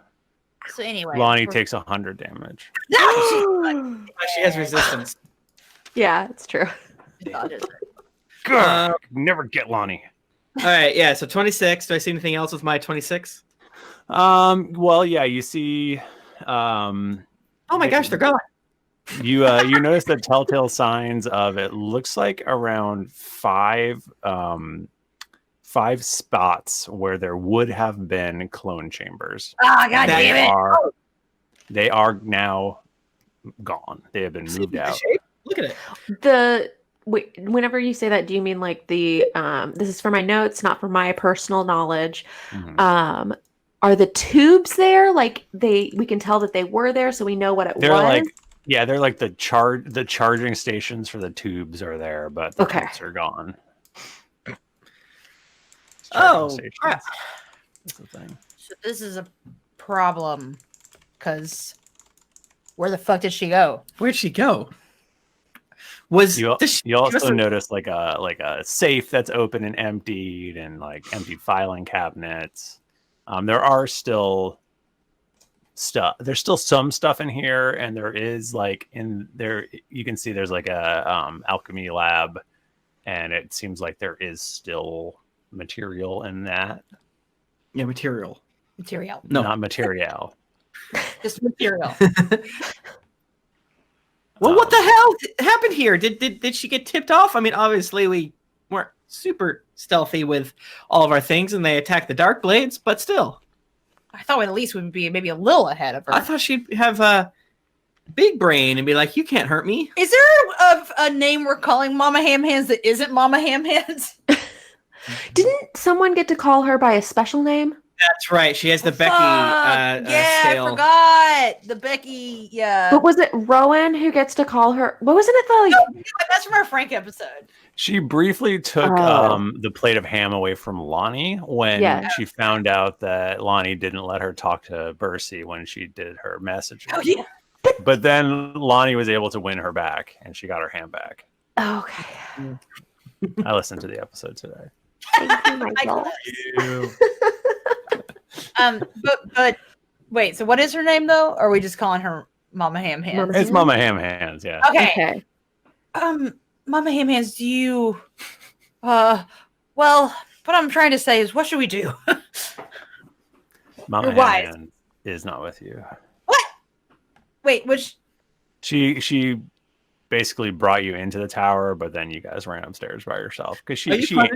So anyway, Lahni takes 100 damage. She has resistance. Yeah, it's true. Never get Lahni. All right, yeah. So 26. Do I see anything else with my 26? Well, yeah. You see. Oh my gosh, they're gone. You notice the telltale signs of it looks like around five spots where there would have been clone chambers. Ah, God damn it! They are now gone. They have been moved out. Look at it. Whenever you say that, do you mean like the this is for my notes, not for my personal knowledge? Mhm. Are the tubes there? Like we can tell that they were there, so we know what it was. They're like the charging stations for the tubes are there, but the tubes are gone. Oh, crap. That's the thing. So this is a problem, because where the fuck did she go? Where'd she go? You also notice like a safe that's open and emptied, and like empty filing cabinets. There are still stuff. There's still some stuff in here, and there is like in there. You can see there's like a alchemy lab, and it seems like there is still material in that. Yeah, material. No, not material. Just material. Well, what the hell happened here? Did she get tipped off? I mean, obviously we weren't super stealthy with all of our things, and they attacked the Dark Blades, but still. I thought at least we'd be maybe a little ahead of her. I thought she'd have a big brain and be like, "You can't hurt me." Is there a name we're calling Mama Ham Hands that isn't Mama Ham Hands? Didn't someone get to call her by a special name? That's right. She has the Becky. I forgot the Becky. Yeah. But was it Rowan who gets to call her? What wasn't it No, that's from our Frank episode. She briefly took the plate of ham away from Lahni when she found out that Lahni didn't let her talk to Bercy when she did her message. Oh yeah. But then Lahni was able to win her back, and she got her ham back. Okay. I listened to the episode today. Thank you, Michael. But wait. So what is her name though? Or are we just calling her Mama Ham Hands? It's Mama Ham Hands. Yeah. Okay. Mama Ham Hands, do you? Well, what I'm trying to say is, what should we do? Mama Ham Hands is not with you. What? Wait, which? She basically brought you into the tower, but then you guys ran upstairs by yourself because she's not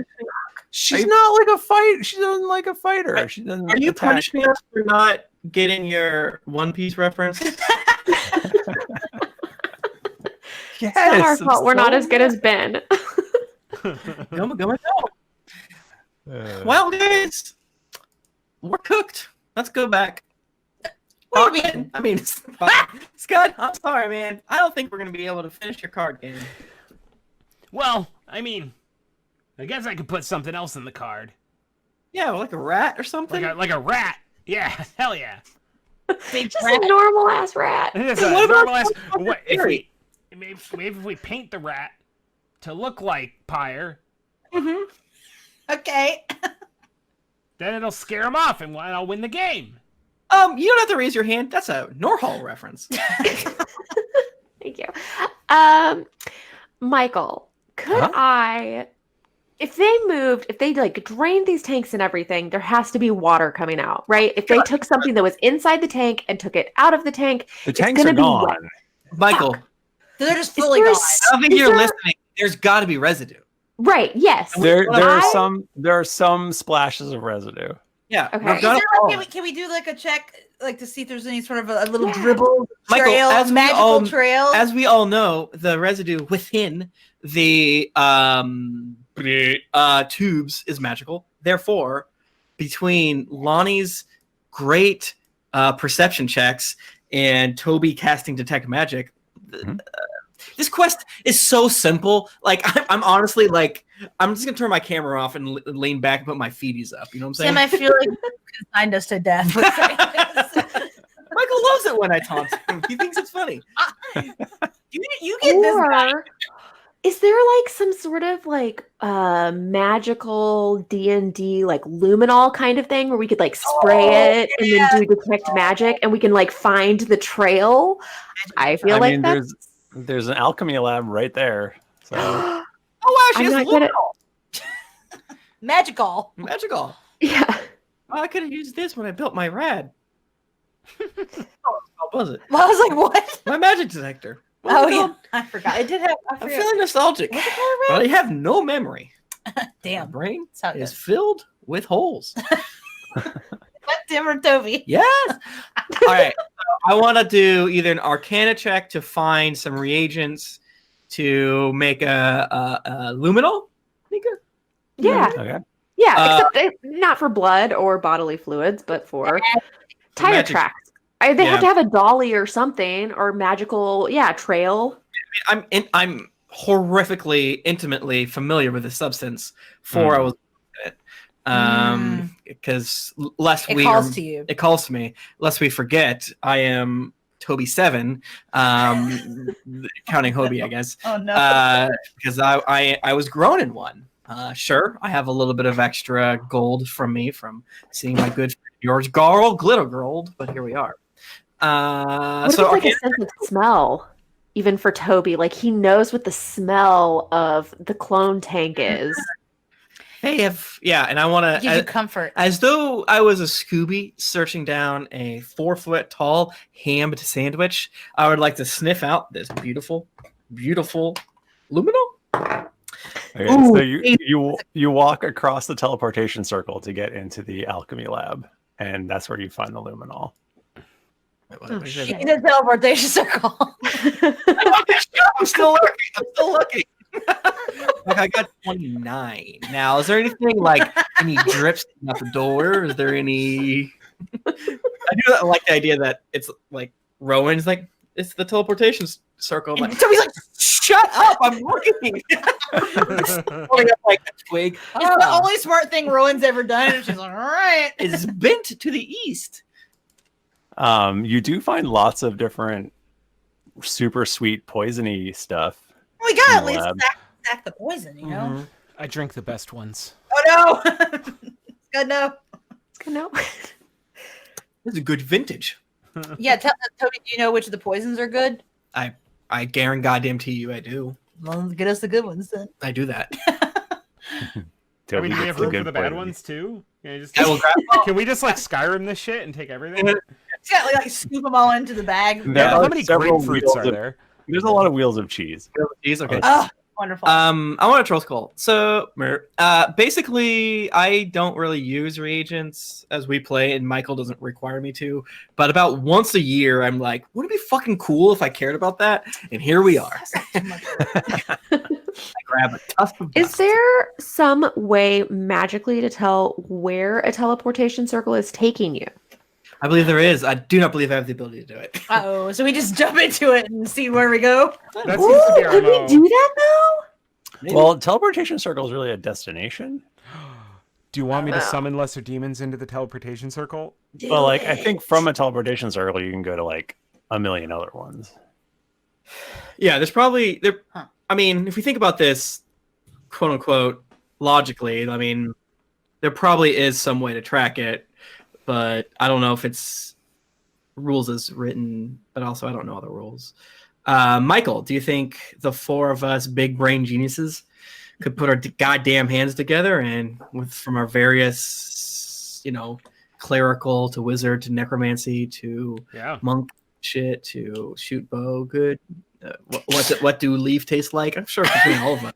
like a fight. She doesn't like a fighter. She doesn't. Are you punishing us for not getting your One Piece reference? Yes, it's not our fault. We're not as good as Ben. Go. Well, guys, we're cooked. Let's go back. I mean, Skud, I'm sorry, man. I don't think we're going to be able to finish your card game. Well, I mean, I guess I could put something else in the card. Yeah, like a rat or something? Like a rat. Yeah, hell yeah. Just a normal ass rat. It's a normal ass. Maybe if we paint the rat to look like Pyre. Mm-hmm. Okay. Then it'll scare him off, and I'll win the game. You don't have to raise your hand. That's a Norhall reference. Thank you. Michael, could if they like drained these tanks and everything, there has to be water coming out, right? If they took something that was inside the tank and took it out of the tank, the tanks are gone. Michael. They're just fully gone. I don't think you're listening. There's got to be residue. Right. Yes. There are some splashes of residue. Yeah. Okay. Can we do like a check, like to see if there's any sort of a little dribble trail, Michael, magical trail? As we all know, the residue within the tubes is magical. Therefore, between Lonnie's great perception checks and Toby casting detect magic, this quest is so simple. Like I'm honestly like I'm just gonna turn my camera off and lean back and put my feeties up. You know what I'm saying? Sam, I feel like you consigned us to death. Michael loves it when I taunt him. He thinks it's funny. You get this guy. Is there like some sort of like magical D&D like luminol kind of thing where we could like spray it and then do detect magic and we can like find the trail? I mean, there's an alchemy lab right there. So. Oh wow, she has luminol. Magical. Yeah. Oh, I could have used this when I built my rad. How was it? Well, I was like, what? My magic detector. Oh yeah, I forgot. It did have. I I'm forgot. feeling nostalgic, What's it called, but I have no memory. My Damn. brain That's how it is goes. filled with holes. What different, Toby? Yes. All right. So I want to do either an Arcana check to find some reagents to make a luminol. Nika? Yeah. Okay. Yeah, except not for blood or bodily fluids, but for tire magic- tracks. They have to have a dolly or something or magical, trail. I'm horrifically intimately familiar with the substance before I was because lest It we calls to you. it calls to me, lest we forget I am Toby 7, counting Hobie, I guess. Oh no. Because I was grown in one. Sure, I have a little bit of extra gold from seeing my good friend George Garl Glitter Gold, but here we are. What So if it's like a sense of smell, even for Toby? Like he knows what the smell of the clone tank is. they have, and I want Gives you to, comfort. as though I was a Scooby searching down a 4-foot tall hammed sandwich, I would like to sniff out this beautiful, beautiful luminol. Okay, Ooh, so you walk across the teleportation circle to get into the alchemy lab, and that's where you find the luminol. Oh, shit. In a teleportation circle. I'm still looking. Like I got 29. Now, is there anything like any drips out the door? Is there any? I do like the idea that it's like Rowan's like it's the teleportation circle. I'm like, Toby's like, shut up! I'm looking. Holding up like a twig. It's the only smart thing Rowan's ever done. And she's like, all right. It's bent to the east. You do find lots of different super sweet poisony stuff. We got at in the least lab. stack the poison, you know? I drink the best ones. Oh no. Good no. No. This is a good vintage. Yeah, Toby, do you know which of the poisons are good? I guarantee you I do. Well, get us the good ones then. I do that. I Toby mean, do we gets have the room for good the bad poison. ones too? I will grab Can we just like Skyrim this shit and take everything? It's got like scoop them all into the bag. There How are many several grapefruits wheels are of- there? There's a lot of wheels of cheese. these. Okay. Oh, wonderful. I want a troll skull. So, basically, I don't really use reagents as we play, and Michael doesn't require me to. But about once a year, I'm like, wouldn't it be fucking cool if I cared about that? And here we are. I grab a tuft of Is dust. there some way magically to tell where a teleportation circle is taking you? I believe there is. I do not believe I have the ability to do it. Uh-oh. So we just jump into it and see where we go? That seems to be our Could we MO. do that though? Maybe. Well, teleportation circle is really a destination. Do you want me to Wow. summon lesser demons into the teleportation circle? Well, like I think from a teleportation circle, you can go to like a million other ones. Yeah, there's probably there. Huh. I mean, if we think about this, quote unquote, logically, I mean, there probably is some way to track it, but I don't know if it's rules as written. But also, I don't know other rules. Michael, do you think the four of us big brain geniuses could put our goddamn hands together and from our various, clerical to wizard to necromancy to Yeah. monk shit to shoot bow good? What do leaf taste like? I'm sure between all of us.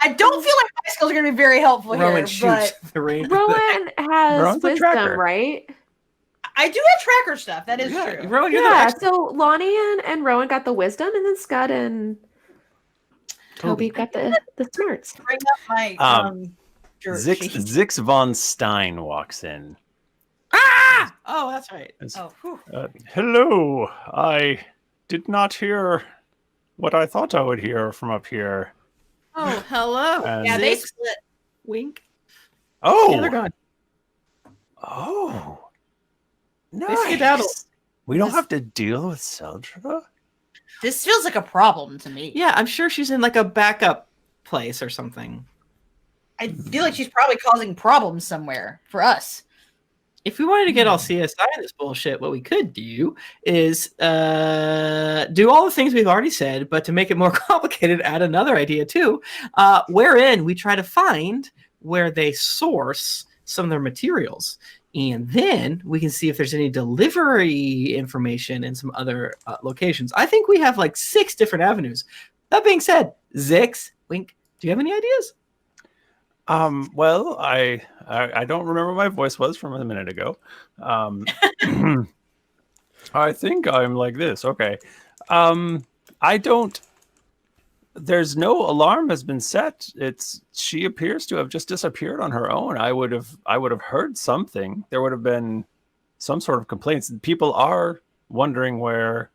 I don't feel like my skills are going to be very helpful Rowan here, shoots but the range. Rowan has Rowan's a wisdom, tracker. right? I do have tracker stuff. That is Yeah, true. Rowan, you're Yeah, the expert. so Lahni and Rowan got the wisdom, and then Skud and Toby got the smarts. Bring up my dirt Zix, sheet. Zix von Stein walks in. Ah! Oh, that's right. Oh, whew. Hello. I did not hear what I thought I would hear from up here. Oh, hello. And Yeah, they Zix. split. Wink. Oh. Yeah, they're gone. Oh. skedaddle. Nice. We don't have to deal with Seldra? This feels like a problem to me. Yeah, I'm sure she's in like a backup place or something. I feel like she's probably causing problems somewhere for us. If we wanted to get all CSI in this bullshit, what we could do is do all the things we've already said, but to make it more complicated, add another idea too, wherein we try to find where they source some of their materials. And then we can see if there's any delivery information in some other locations. I think we have like 6 different avenues. That being said, Zix, Wink, do you have any ideas? Well, I don't remember what my voice was from a minute ago. I think I'm like this. Okay. There's no alarm has been set. She appears to have just disappeared on her own. I would have heard something. There would have been some sort of complaints. People are wondering where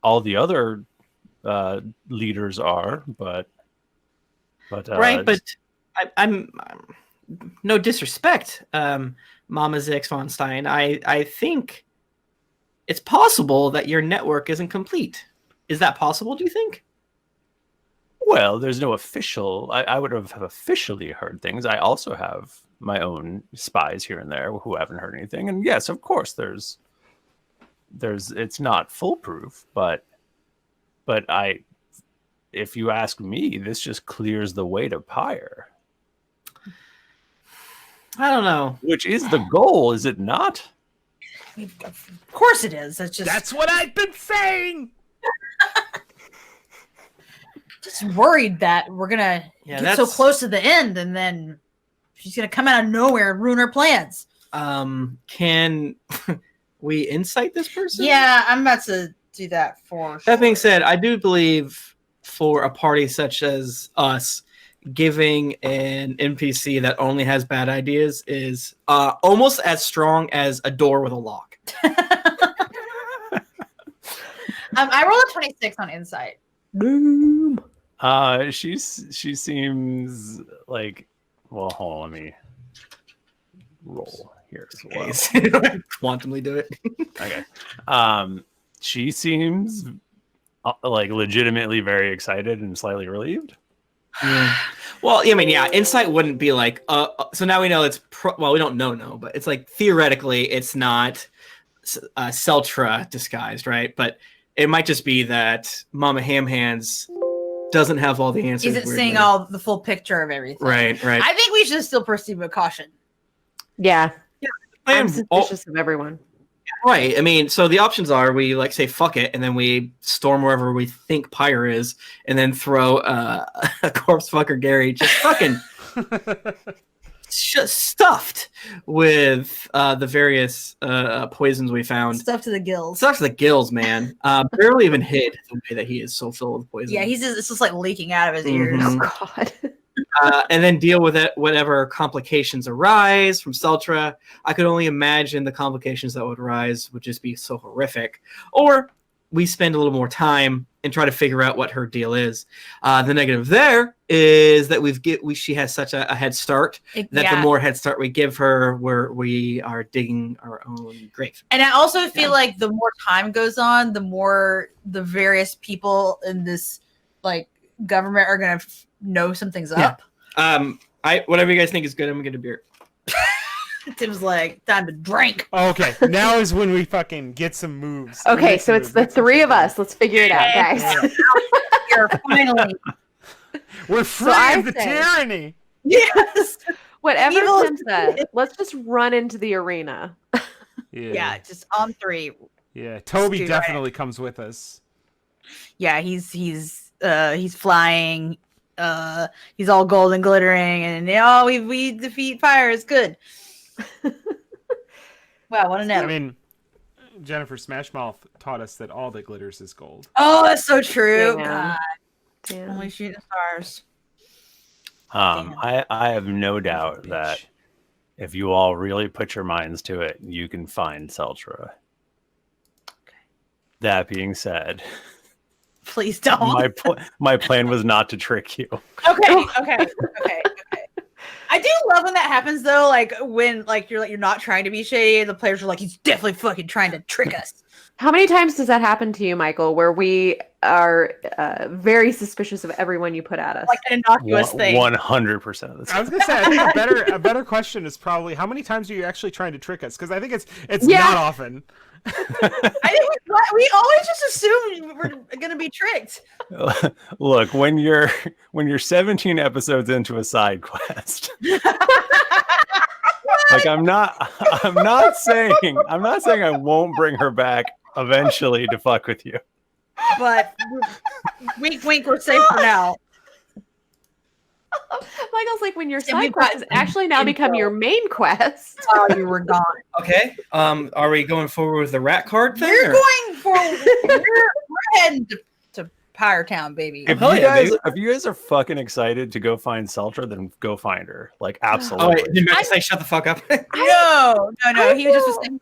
all the other leaders are, but right. But I'm no disrespect, Mama Zix von Stein. I think it's possible that your network isn't complete. Is that possible? Do you think? Well, there's no official. I would have officially heard things. I also have my own spies here and there who haven't heard anything. And yes, of course, there's. It's not foolproof, but if you ask me, this just clears the way to Pyre. I don't know. Which is the goal, is it not? Of course it is. That's what I've been saying. Just worried that we're gonna get so close to the end, and then she's gonna come out of nowhere and ruin our plans. Can we insight this person? Yeah, I'm about to do that for. That being said, I do believe for a party such as us, giving an NPC that only has bad ideas is almost as strong as a door with a lock. I rolled a 26 on insight. Boom. She seems like. Well, hold on, let me roll here as well. Quantumly do it. Okay. She seems like legitimately very excited and slightly relieved. Yeah. Well, I mean, yeah, insight wouldn't be like. So now we know it's. Well, we don't know, but it's like theoretically, it's not Celtra disguised, right? But it might just be that Mama Ham Hands doesn't have all the answers. Isn't seeing all the full picture of everything. Right. I think we should still proceed with caution. Yeah. I'm suspicious of everyone. Right. I mean, so the options are we like say fuck it, and then we storm wherever we think Pyre is, and then throw a corpse fucker Gary just fucking stuffed with the various poisons we found. Stuff to the gills. Stuff to the gills, man. Barely even hid the way that he is so filled with poison. Yeah, it's just like leaking out of his ears. Oh God. And then deal with it whatever complications arise from Celtra. I could only imagine the complications that would arise would just be so horrific. Or we spend a little more time and try to figure out what her deal is. The negative there is that she has such a head start that the more head start we give her, we are digging our own grave. And I also feel like the more time goes on, the more the various people in this like government are gonna know something's up. Whatever you guys think is good, I'm gonna get a beer. Tim's like, time to drink. Okay, now is when we fucking get some moves. Okay, so it's the 3 of us. Let's figure it out, guys. Finally. We're free of the tyranny. Yes. Whatever Tim said, let's just run into the arena. Yeah, just on 3. Yeah, Toby definitely comes with us. Yeah, he's flying. He's all gold and glittering, and we defeat Pyre. It's good. Wow, what a net. I mean, Jennifer Smashmouth taught us that all that glitters is gold. Oh, that's so true. Damn. God. Only shooting stars. I have no doubt that if you all really put your minds to it, you can find Celtra. Okay. That being said, please don't. My plan was not to trick you. Okay. I do love when that happens though, like when you're not trying to be shady, and the players are like, he's definitely fucking trying to trick us. How many times does that happen to you, Michael, where we are very suspicious of everyone you put at us? Like an innocuous thing. 100% of the time. I was gonna say, I think a better question is probably how many times are you actually trying to trick us? Because I think it's not often. I think we always just assume we're gonna be tricked. Look, when you're 17 episodes into a side quest, Like I'm not saying I won't bring her back eventually to fuck with you. But wink, wink, we're safe for now. Michael's like, when your Can we side quest put has actually now become your main quest. Oh, you were gone. Okay. Are we going forward with the rat card thing? We're or- going for. We're heading to Pyre Town, baby. If Hell you yeah, guys, baby. if you guys are fucking excited to go find Seltra, then go find her. Like Oh absolutely. wait, did Matt say shut the fuck up? No. I He just was feel- saying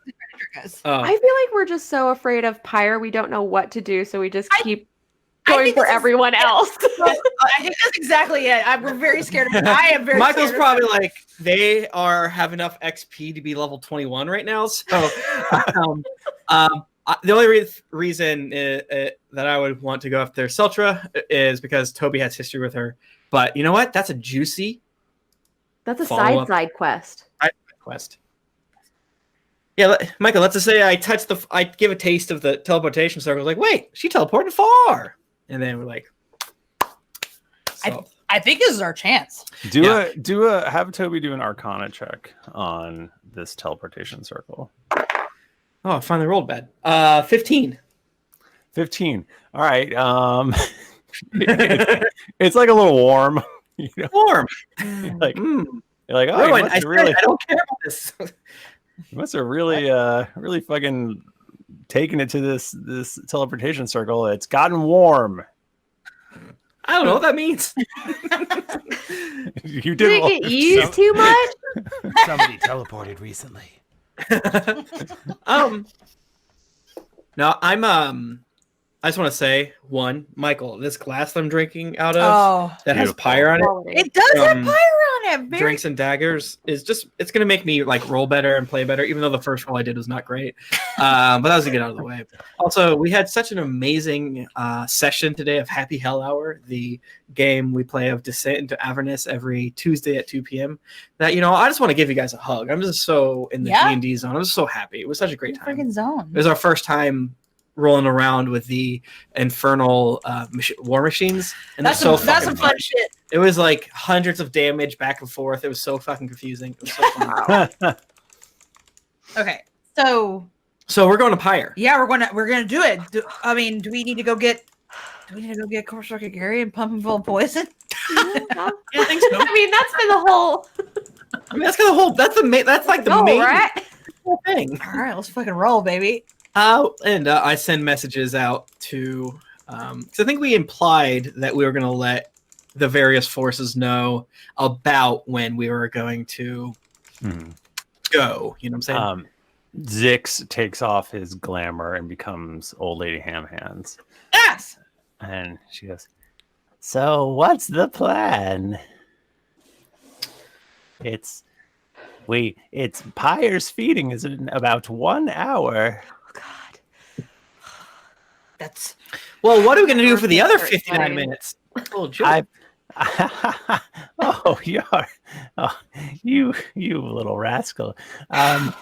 guys. Oh. I feel like we're just so afraid of Pyre, we don't know what to do, so we just keep I going think for this is- everyone else. I think that's exactly it. We're very scared of it. I am very Michael's scared probably like, they have enough XP to be level 21 right now. So the only reason that I would want to go after Seltra is because Toby has history with her. But you know what? That's a juicy That's a Follow-up. side quest. quest. Yeah, Michael, let's just say I give a taste of the teleportation circle. Like, wait, she teleported far. And then we're like, so. I think this is our chance. Have Toby do an Arcana check on this teleportation circle. Oh, I finally rolled bad. 15. 15. All right. It's like a little warm. You know, Warm. like Mm. you're like, oh, Rowan, you must I have said really, I don't care about this. you must have really, really fucking taken it to this teleportation circle. It's gotten warm. I don't know what that means. You Did it get used too much? Somebody teleported recently. No, I just want to say, Michael, this glass that I'm drinking out of that has Beautiful. Pyre on it, It does have Um, Pyre on it. Very drinks and daggers, is just, it's going to make me like roll better and play better, even though the first roll I did was not great. But that was to get out of the way. Also, we had such an amazing session today of Happy Hell Hour, the game we play of Descent into Avernus every Tuesday at 2 p.m. That, I just want to give you guys a hug. I'm just so in the Yeah. D&D zone. I'm just so happy. It was such a great time. freaking zone. It was our first time rolling around with the infernal war machines, and That's they're some, so that's fucking some fun fun. shit. It was like hundreds of damage back and forth. It was so fucking confusing. It was so fun. Okay, so So we're going to Pyre. yeah, we're gonna do it. Do we need to go get? Do we need to go get Corpse Rocket Gary and pump him full of poison? Yeah, I think so. I mean, that's been the whole I mean, that's kind of whole. That's the main. That's like the goal, main right? whole thing. All right, let's fucking roll, baby. And I send messages out to, because I think we implied that we were going to let the various forces know about when we were going to go. You know what I'm saying? Zix takes off his glamour and becomes Old Lady Ham Hands. Yes. And she goes, so what's the plan? It's Pyre's feeding is in about 1 hour. Oh, God. That's Well, what are we going to do for the other Sorry, 59 sorry. minutes? Little joke. You little rascal. I've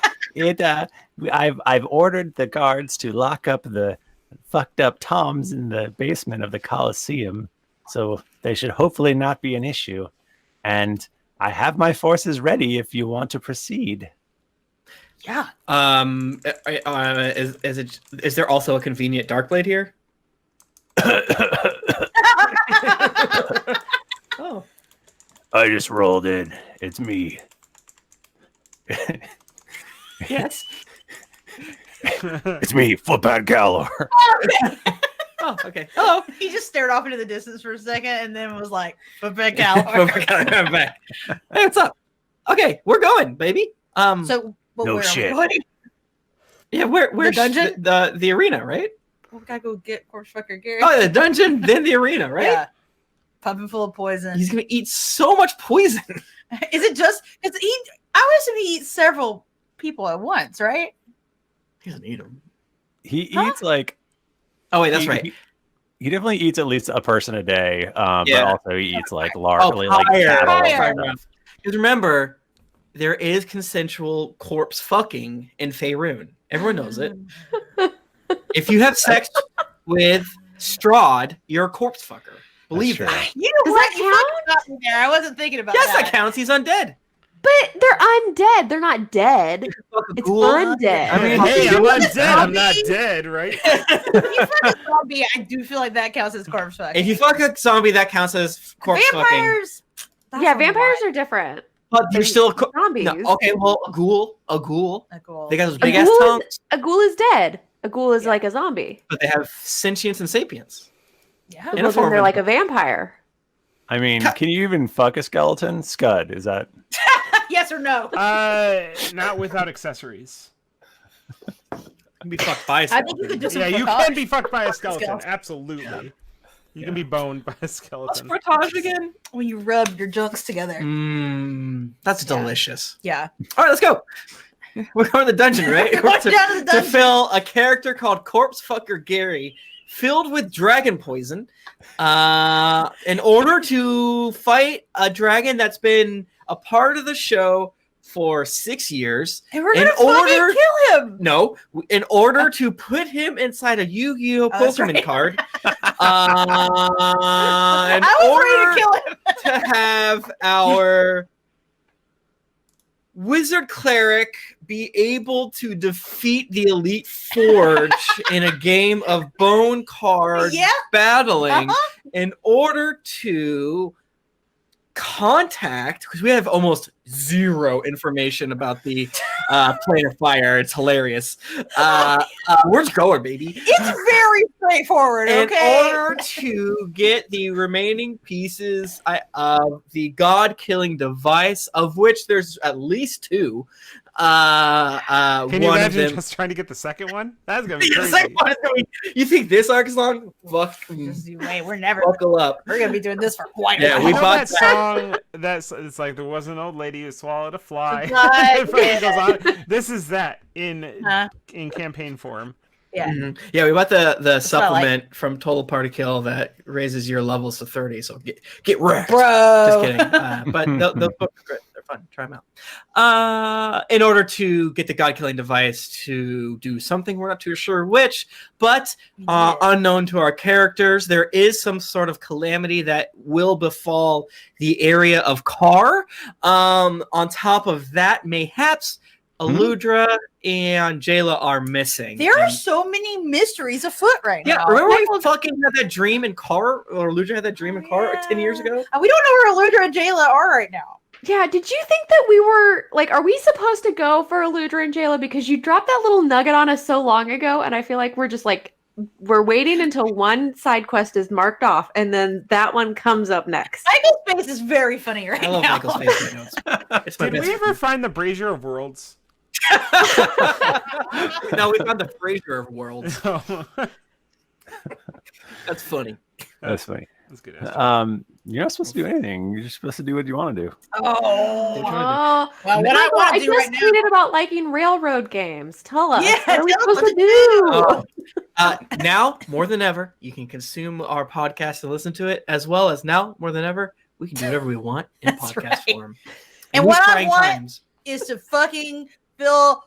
ordered the guards to lock up the fucked up Toms in the basement of the Coliseum, so they should hopefully not be an issue. And I have my forces ready if you want to proceed. yeah. Is there also a convenient Darkblade here? Oh, I just rolled in. It's me. yes. It's me, Footpad Galor. Oh, okay. Hello. He just stared off into the distance for a second and then was like, "But back I'm back. Hey, what's up? Okay, we're going, baby. So, No where shit. Are we going? Yeah, where's dungeon? the arena, right? We gotta go get Corpse Fucker Gary. Oh, the dungeon, then the arena, right? Yeah. Pumping full of poison. He's gonna eat so much poison. Is it just? I would assume he eats several people at once, right? He doesn't eat them. He Huh? eats like Oh wait, that's right. He definitely eats at least a person a day. But Yeah. also he eats like largely like Pyre. cattle. and Pyre. stuff. Because remember, there is consensual corpse fucking in Faerun. Everyone knows it. If you have sex with Strahd, you're a corpse fucker. Believe That's that. You know Does what? that You fucking got me there. I wasn't thinking about Yes, that. that counts. He's undead. But they're undead. They're not dead. It's Ghoul. undead. I mean, Hey, I'm not Zombie. dead. I'm not dead, right? If you fuck a zombie, I do feel like that counts as corpse fucking. If you fuck a zombie, that counts as corpse fucking. Vampires. that's Yeah, a vampires lot. are different. But you're still Zombies. no, okay. Well, a ghoul. A ghoul. They got those A big ass ghoul tongues, is- A ghoul is dead. A ghoul is like a zombie. but they have sentience and sapience. Yeah. In a Well, form then they're of- like a vampire. I mean, can you even fuck a skeleton? Scud, is that? Yes or no? Not without accessories. Can be fucked by a I think you skeleton. could just Yeah, you can be fucked by a skeleton. Skeleton. Absolutely. You can be boned by a What's skeleton. frottage again? when you rub your junks together. That's Yeah. delicious. Yeah. All right, let's go. We're going to the dungeon, right? We're going down to the dungeon. fill a character called Corpse Fucker Gary, filled with dragon poison, in order to fight a dragon that's been a part of the show for 6 years. And we're In gonna fucking order- kill him. No, in order to put him inside a Yu-Gi-Oh that's Pokemon right. card, in I was order ready to kill him. to have our wizard cleric be able to defeat the Elite Forge in a game of bone card Yeah. battling Uh-huh. in order to contact, because we have almost zero information about the plane of fire. It's hilarious. We're just going, baby. It's very straightforward. In Okay. order to get the remaining pieces of the god-killing device, of which there's at least two. Can you One of imagine them. just trying to get the second one? That's gonna be The crazy. second one is gonna be- you think this arc is long? Just you wait. We're never. Buckle up. We're gonna be doing this for quite a Yeah, while. we You know bought that song that's it's like there was an old lady who swallowed a fly. Fly, It fucking yeah. goes on. This is that in campaign form. Yeah. Mhm. Yeah, we bought the what I like. supplement from Total Party Kill that raises your levels to 30. So get wrecked. Bro. Just kidding. But those books are great. They're fun. Try them out. In order to get the God-killing device to do something, we're not too sure which, but unknown to our characters, there is some sort of calamity that will befall the area of Kar. On top of that, mayhaps Aludra and Jayla are missing. There are And- so many mysteries afoot right yeah, now. remember when we fucking had that dream in Kar, or Aludra had that dream in Kar 10 years ago? We don't know where Aludra and Jayla are right now. Yeah, did you think that we were like, are we supposed to go for Aludra and Jayla? Because you dropped that little nugget on us so long ago, and I feel like we're just like, we're waiting until one side quest is marked off, and then that one comes up next. Michael's face is very funny right I love now. Michael's face right now. It's my Did best we ever find the Brazier of Worlds? No, we found the Fraser of worlds. That's That's funny. That's funny. good. You're not supposed to do anything. You're just supposed to do what you want to do. Oh. Oh, Well, what I Michael, want I to do just right now. tweeted about liking railroad games. Tell us. Yeah, what are we tell us supposed what to do? Now, more than ever, you can consume our podcast and listen to it, as well as now, more than ever, we can do whatever we want in That's podcast right. form. And In what these I trying want times. is to fucking fill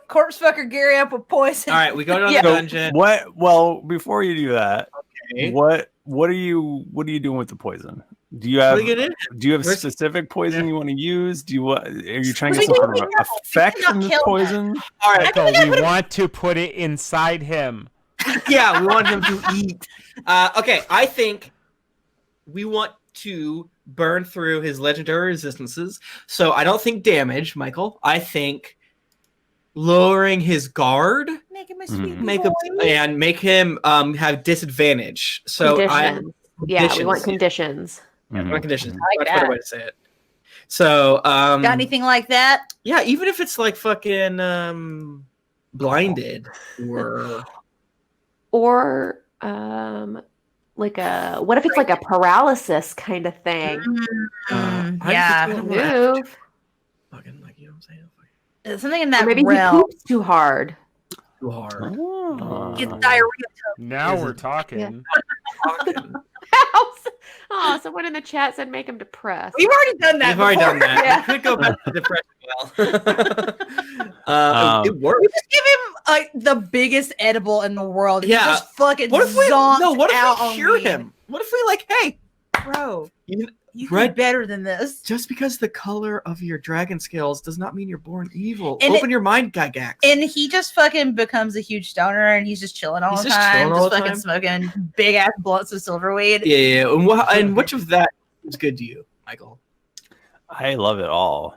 corpse fucker Gary up with poison. All right, we go down Yeah. the dungeon. What? Well, before you do that, Okay. what are you doing with the poison? Do you have Should we get in? do you have Where's- specific poison you want to use? Do you are you trying to We get some can sort of not- effect we cannot from this kill that. poison? All right. Michael, we want to put it inside him. Yeah, we want him to eat. Okay, I think we want to burn through his legendary resistances. So I don't think damage, Michael. I think lowering his guard, Make him a Mhm. sweet make boy. him and make him have disadvantage. So Conditions. Yeah, we want conditions. conditions. Not conditions. like That's a better that. way to say it. So Got anything like that? yeah, even if it's like fucking blinded or Or like a what if it's like a paralysis kind of thing? Yeah. I just don't wanna Move. fucking like, you know what I'm saying? It's something in Or that maybe he realm. poops too hard. Too hard. Oh. It's diarrhea. Now Is we're it- talking. Fucking- Oh, someone in the chat said make him depressed. We've already done that. We've already before. done that. Yeah. We could go back to depression. Well, it worked. We just give him like the biggest edible in the world. Yeah. He just fucking What if we zonked no? What out if we on cure me. him? What if we like, hey, Bro, You you Red- can be better than this. Just because the color of your dragon scales does not mean you're born evil. And Open your mind, Gygax. And he just fucking becomes a huge stoner, and he's just chilling all He's the just time, chilling all just the fucking time? smoking big ass blunts of silverweed. Yeah. And which of that is good to you, Michael? I love it all.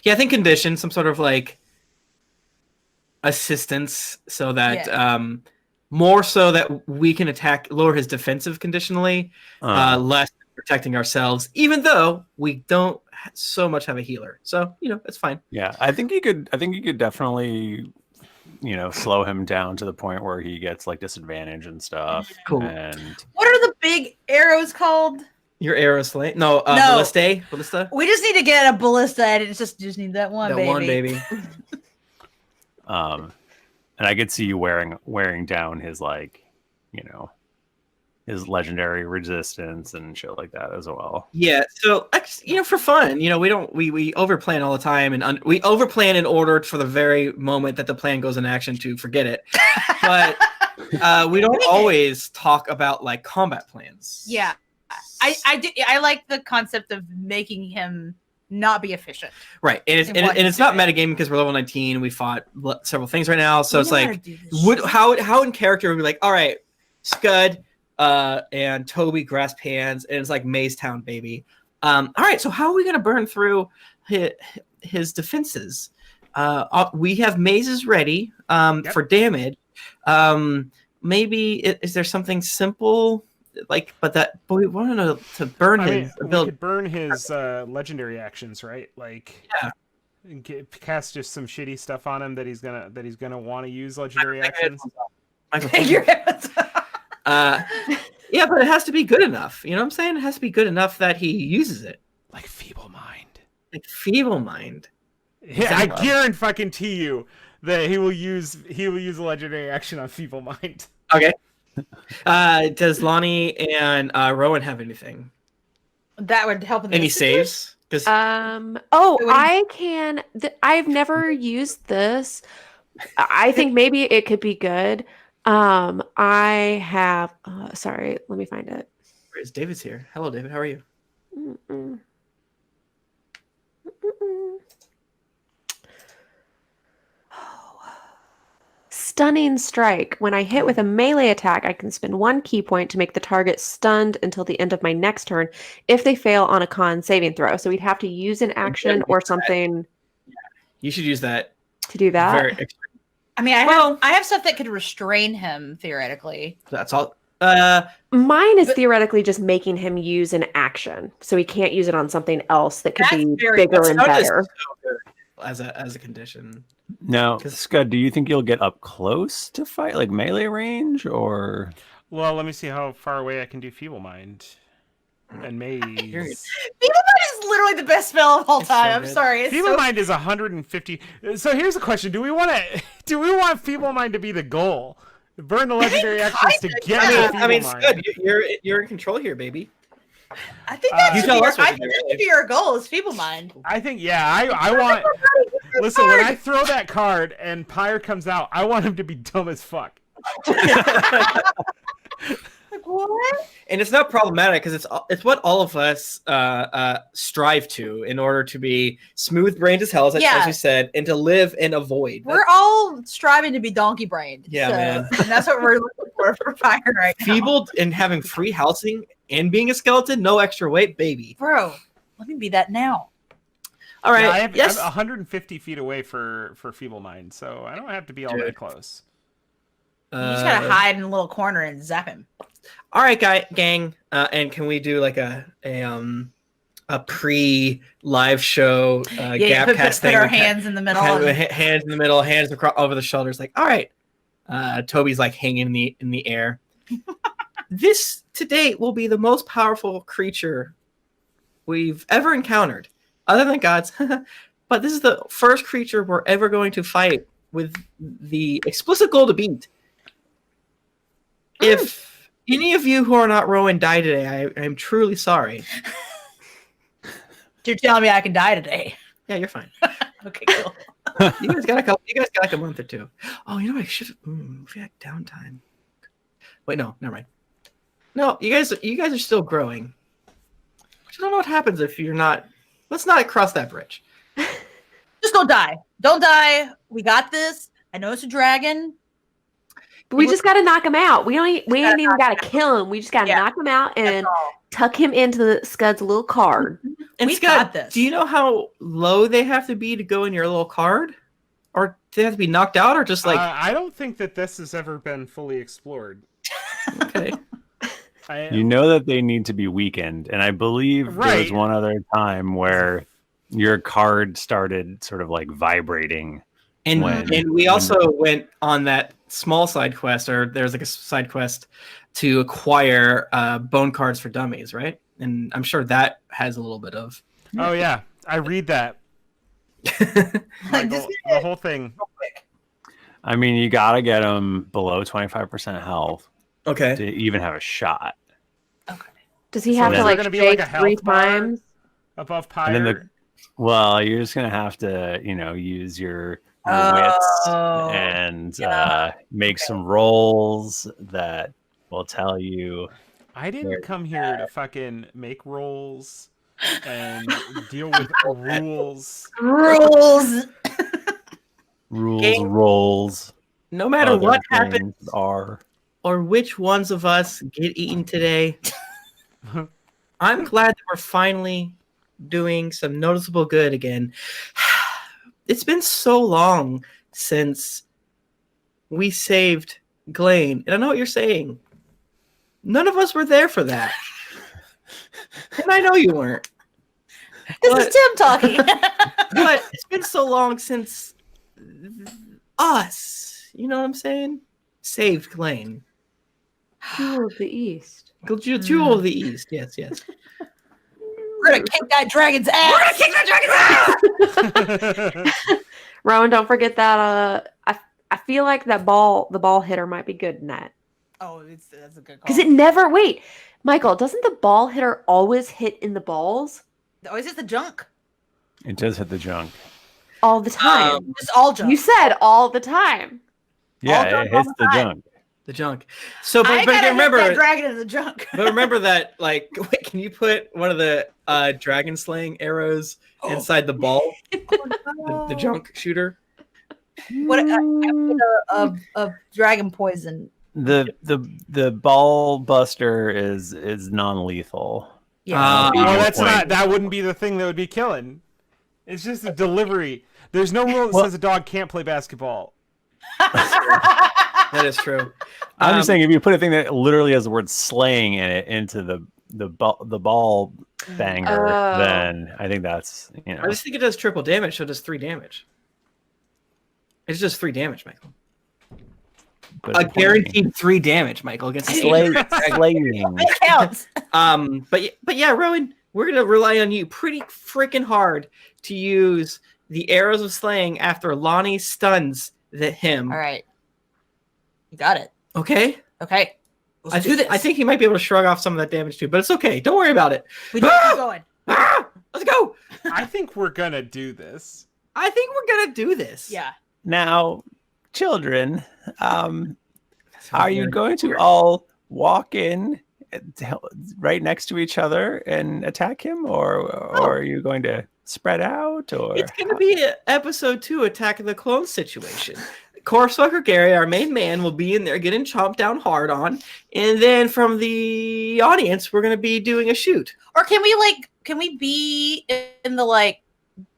Yeah, I think condition, some sort of like assistance, so that more so that we can lower his defensive conditionally, less protecting ourselves, even though we don't so much have a healer. So it's fine. Yeah, I think you could definitely, slow him down to the point where he gets like disadvantage and stuff. Cool. And What are the big arrows called? Your arrow slate? No, No. Ballista. We just need to get a ballista, and it's just need that one, That baby. one baby. and I could see you wearing down his his legendary resistance and shit like that as well. Yeah, so for fun, we overplan all the time, and we overplan in order for the very moment that the plan goes in action to forget it. But we don't always talk about like combat plans. Yeah, I like the concept of making him not be efficient. Right, and it's not metagaming because we're level 19. We fought several things right now, so it's like, how in character would we be like, all right, Skud and Toby grasp hands, and it's like Maze Town, baby. All right, so how are we gonna burn through his defenses? We have mazes ready for damage. Maybe is there something simple? But we want to know to burn his ability. We could burn his legendary actions, right? Like, cast just some shitty stuff on him that he's gonna want to use legendary actions. Your heads. Yeah, but it has to be good enough. You know what I'm saying? It has to be good enough that he uses it. Like feeble mind. Yeah, I guarantee you that he will use a legendary action on feeble mind. Okay. Does Lahni and Rowan have anything? That would help. Any saves? I can. I've never used this. I think maybe it could be good. I have. Sorry, let me find it. David's here. Hello, David. How are you? Stunning strike. When I hit with a melee attack, I can spend 1 key point to make the target stunned until the end of my next turn if they fail on a con saving throw. So we'd have to use an action or something. You should use that to do that. I mean, I have stuff that could restrain him theoretically. That's all. Mine is theoretically just making him use an action, so he can't use it on something else that could be bigger and better. As a condition. Now, Skud, do you think you'll get up close to fight, like melee range, or? Well, let me see how far away I can do feeble mind and maze. Feeble mind is literally the best spell of all time. I'm sorry. Feeble mind is 150. So here's the question: do we want feeble mind to be the goal? Burn the legendary actions to get feeble mind. Skud, you're in control here, baby. I think that should be your goal is feeble mind. I think, I want. Listen, when I throw that card and Pyre comes out, I want him to be dumb as fuck. Like what? And it's not problematic because it's what all of us strive to in order to be smooth-brained as hell, as we said, and to live in a void. We're all striving to be donkey-brained. Yeah, man. And that's what we're looking for Pyre right now. Feeble and having free housing and being a skeleton, no extra weight, baby. Bro, let me be that now. All right. I'm 150 feet away for feeble mind, so I don't have to be all that close. You just gotta hide in a little corner and zap him. All right, gang. And can we do like a pre-live show gap cast thing? Put our hands in the middle. Hands in the middle, hands across over the shoulders. Like, all right. Toby's like hanging in the air. This to date will be the most powerful creature we've ever encountered, other than gods. But this is the first creature we're ever going to fight with the explicit goal to beat. If any of you who are not Rowan die today, I'm truly sorry. You're telling me I can die today? Yeah, you're fine. Okay, cool. You guys got like a month or two. Oh, I should have. We had downtime. Wait, no, never mind. No, you guys are still growing. I don't know what happens if you're not. Let's not cross that bridge. Just don't die. Don't die. We got this. I know it's a dragon. But we just got to knock him out. We ain't even got to kill him. We just got to knock him out and tuck him into Scud's little card. And We Scud, got this. do you know how low they have to be to go in your little card? Or do they have to be knocked out, or just like? I don't think that this has ever been fully explored. Okay. You know that they need to be weakened, and I believe there was Right. one other time where your card started sort of like vibrating. And When- we also went on that small side quest, or there's like a side quest to acquire bone cards for dummies, right? And I'm sure that has a little bit of. Oh yeah, I read that. Michael, the whole thing. I mean, you got to get them below 25% health Okay. to even have a shot. Does he So have is to there like gonna be, shake like, a 3 health bar? times? Above And then Pyre. Well, you're just gonna have to, use your wits and make some rolls that will tell you. I didn't come here to fucking make rolls and deal with rules. Rules. Rolls. No matter other what things happens are. or which ones of us get eaten today, I'm glad that we're finally doing some noticeable good again. It's been so long since we saved Glane, and I know what you're saying. None of us were there for that. And I know you weren't. This is Tim talking. But it's been so long since us, you know what I'm saying? Saved Glane. Jewel of the East. Jewel of the East. Yes, yes. We're gonna kick that dragon's ass. We're gonna kick that dragon's ass. Rowan, don't forget that. I feel like the ball hitter might be good in that. Oh, that's a good call. Because it never. Wait, Michael, doesn't the ball hitter always hit in the balls always hit the junk. It does hit the junk. all the time? Just all junk. You said all the time. Yeah, junk it all hits the the time. junk. The junk. So, I but gotta remember, hit that dragon in the junk. but remember that, like, wait, can you put one of the dragon slaying arrows inside the ball, the junk shooter? What a dragon poison. The ball buster is non-lethal. Yeah. Oh, that's point. not. That wouldn't be the thing that would be killing. It's just a delivery. There's no rule that says a dog can't play basketball. That is true. I'm just saying, if you put a thing that literally has the word "slaying" in it into the ball banger, Oh. then I think that's I just think it does triple damage, so it does 3 damage. It's just 3 damage, Michael. but A guaranteed 3 damage, Michael, against the slaying. It counts. But yeah, Rowan, we're gonna rely on you pretty freaking hard to use the arrows of slaying after Lahni stuns him. All right. You got it. Okay. Okay. Let's do this. I think he might be able to shrug off some of that damage too, but it's okay. Don't worry about it. we just keep going. Let's go. I think we're gonna do this. I think we're gonna do this. Yeah. Now, children, are you going to all walk in right next to each other and attack him, or are you going to spread out? Or It's gonna be episode 2, Attack of the Clones situation. Corpsefucker Gary, our main man, will be in there getting chomped down hard on, and then from the audience, we're gonna be doing a shoot. Or can we be in the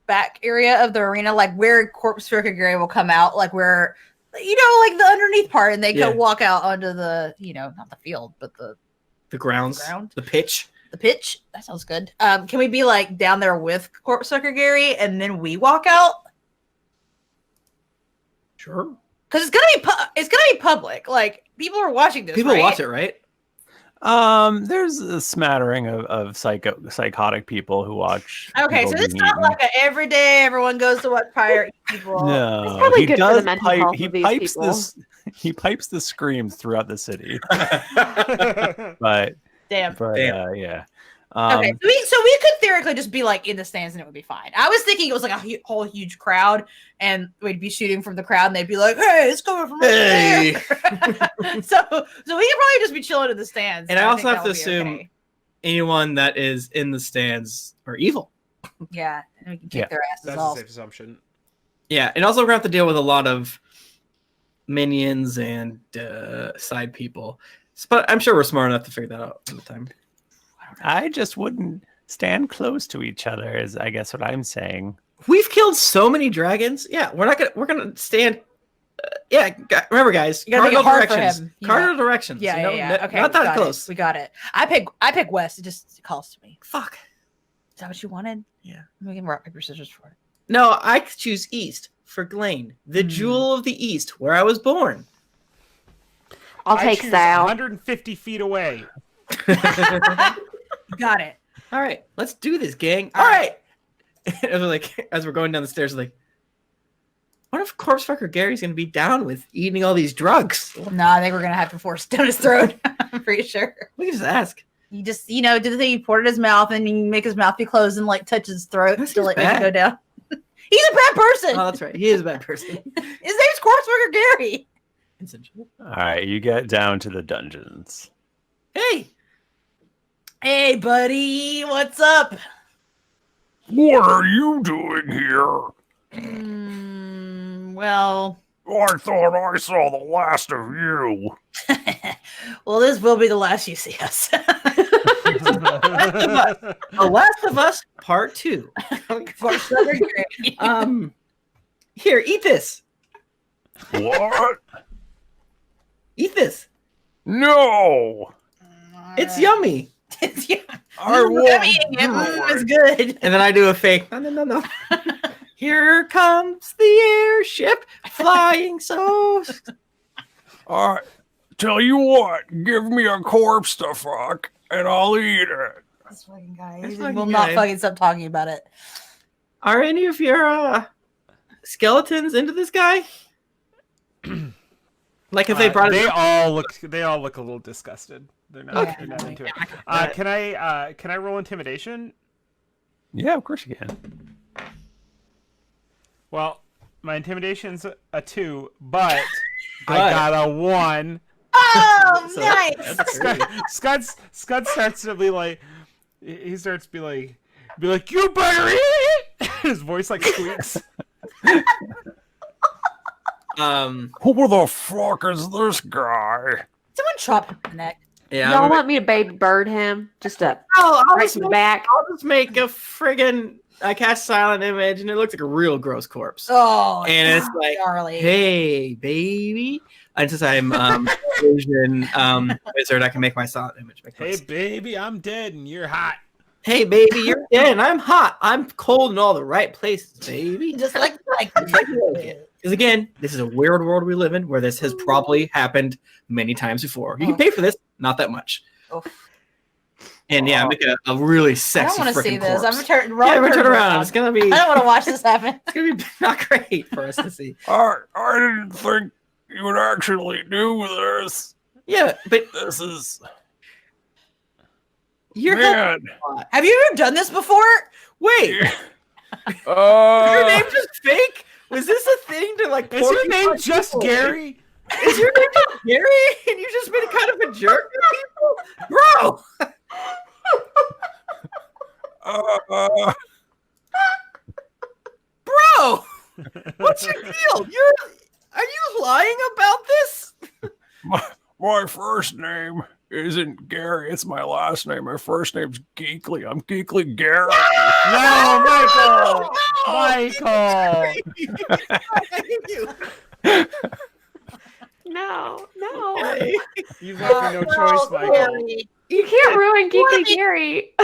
back area of the arena, like where Corpse Striker Gary will come out, like where like the underneath part, and they Yeah. could walk out onto the not the field, but the Grounds, Ground? the pitch. the pitch. That sounds good. Can we be down there with Corpse Striker Gary, and then we walk out? Sure. Because it's gonna be public. Like people are watching this. People right? watch it, right? there's a smattering of psychotic people who watch. Okay, so people it's being not eaten. like every day everyone goes to watch Pyre eat people. No, probably he good for the does mental pipe. health He of these pipes people. this. He pipes the screams throughout the city. But Damn. Damn. yeah. Okay, so we could theoretically just be like in the stands and it would be fine. I was thinking it was like a whole huge crowd, and we'd be shooting from the crowd, and they'd be like, "Hey, it's coming from over there." so we could probably just be chilling in the stands. And I also have to assume anyone that is in the stands are evil. Yeah, and we can kick their asses That's off. a safe assumption. Yeah, and also we're gonna have to deal with a lot of minions and side people. But I'm sure we're smart enough to figure that out at the time. I just wouldn't stand close to each other, is I guess what I'm saying. We've killed so many dragons. Yeah, we're gonna stand. Remember, guys, You gotta make it cardinal hard for directions. him. Cardinal directions. Yeah. Okay, not that close. We got it. I pick West. It just calls to me. Fuck. Is that what you wanted? Yeah. We can rock paper scissors for it. No, I choose East for Glane, the jewel of the East, where I was born. I'll I take choose Sal. 150 feet away. Got it. All right, let's do this, gang. All right. as we're going down the stairs, like, what if Corpse Fucker Gary's gonna be down with eating all these drugs? No, I think we're gonna have to force it down his throat. I'm pretty sure. We can just ask. You just, do the thing. You pour it in his mouth, and you make his mouth be closed and like touch his throat That's to like make it bad. go down. He's a bad person. Oh, that's right. He is a bad person. His name's Corpse Fucker Gary. Essentially. All right, you get down to the dungeons. Hey, buddy, what's up? What are you doing here? Well, I thought I saw the last of you. well, this will be the last you see us. The Last of Us Part 2. Corpse Fucker Gary. Here, eat this. What? Eat this. No. It's yummy. I won't eating it. do It's it. good. And then I do a fake. No. Here comes the airship flying so. Tell you what, give me a corpse to fuck, and I'll eat it. This fucking guy. This He fucking will not guy. fucking stop talking about it. Are any of your skeletons into this guy? Like if they brought They it. all look a little disgusted. They're not, Okay. they're not into it. Can I roll intimidation? Yeah, of course you can. Well, my intimidation's a 2, but I Good. got a 1. Oh, So- nice. that's great. Scud starts to be like, he starts to be like, you better eat it. His voice like squeaks. Who the fuck is this guy? Someone chop him in the neck. Yeah. Y'all I'm want me to baby bird him? Just to I'll right just in the make, back? I'll just make a friggin'. I cast silent image, and it looks like a real gross corpse. Oh, And it's like, Charlie. Hey, baby. And since I'm vision wizard, I can make my silent image. Make Hey, noise. baby, I'm dead and you're hot. Hey, baby, you're dead, and I'm hot. I'm cold in all the right places, baby. Just like Because again, this is a weird world we live in, where this has probably happened many times before. You can pay for this, not that much. Oh. And yeah, make a really I sexy don't want to see freaking this. corpse. I'm turning. Yeah, we're turning around. It's gonna be. I don't want to watch this happen. It's gonna be not great for us to see. I didn't think you would actually do this. Yeah, but This is you're man. Have you ever done this before? wait. Your name Uh, just fake? Was this a thing to like? Is your porcupine name just people? Gary? Is your name just Gary? And you just been kind of a jerk to people, bro? Bro, what's your deal? Are you lying about this? my first name isn't Gary. It's my last name. My first name's Geekly. I'm Geekly Gary. No, Michael! No! Michael! I hate you. No. You've left me no choice, Michael. You can't ruin Geekly Gary.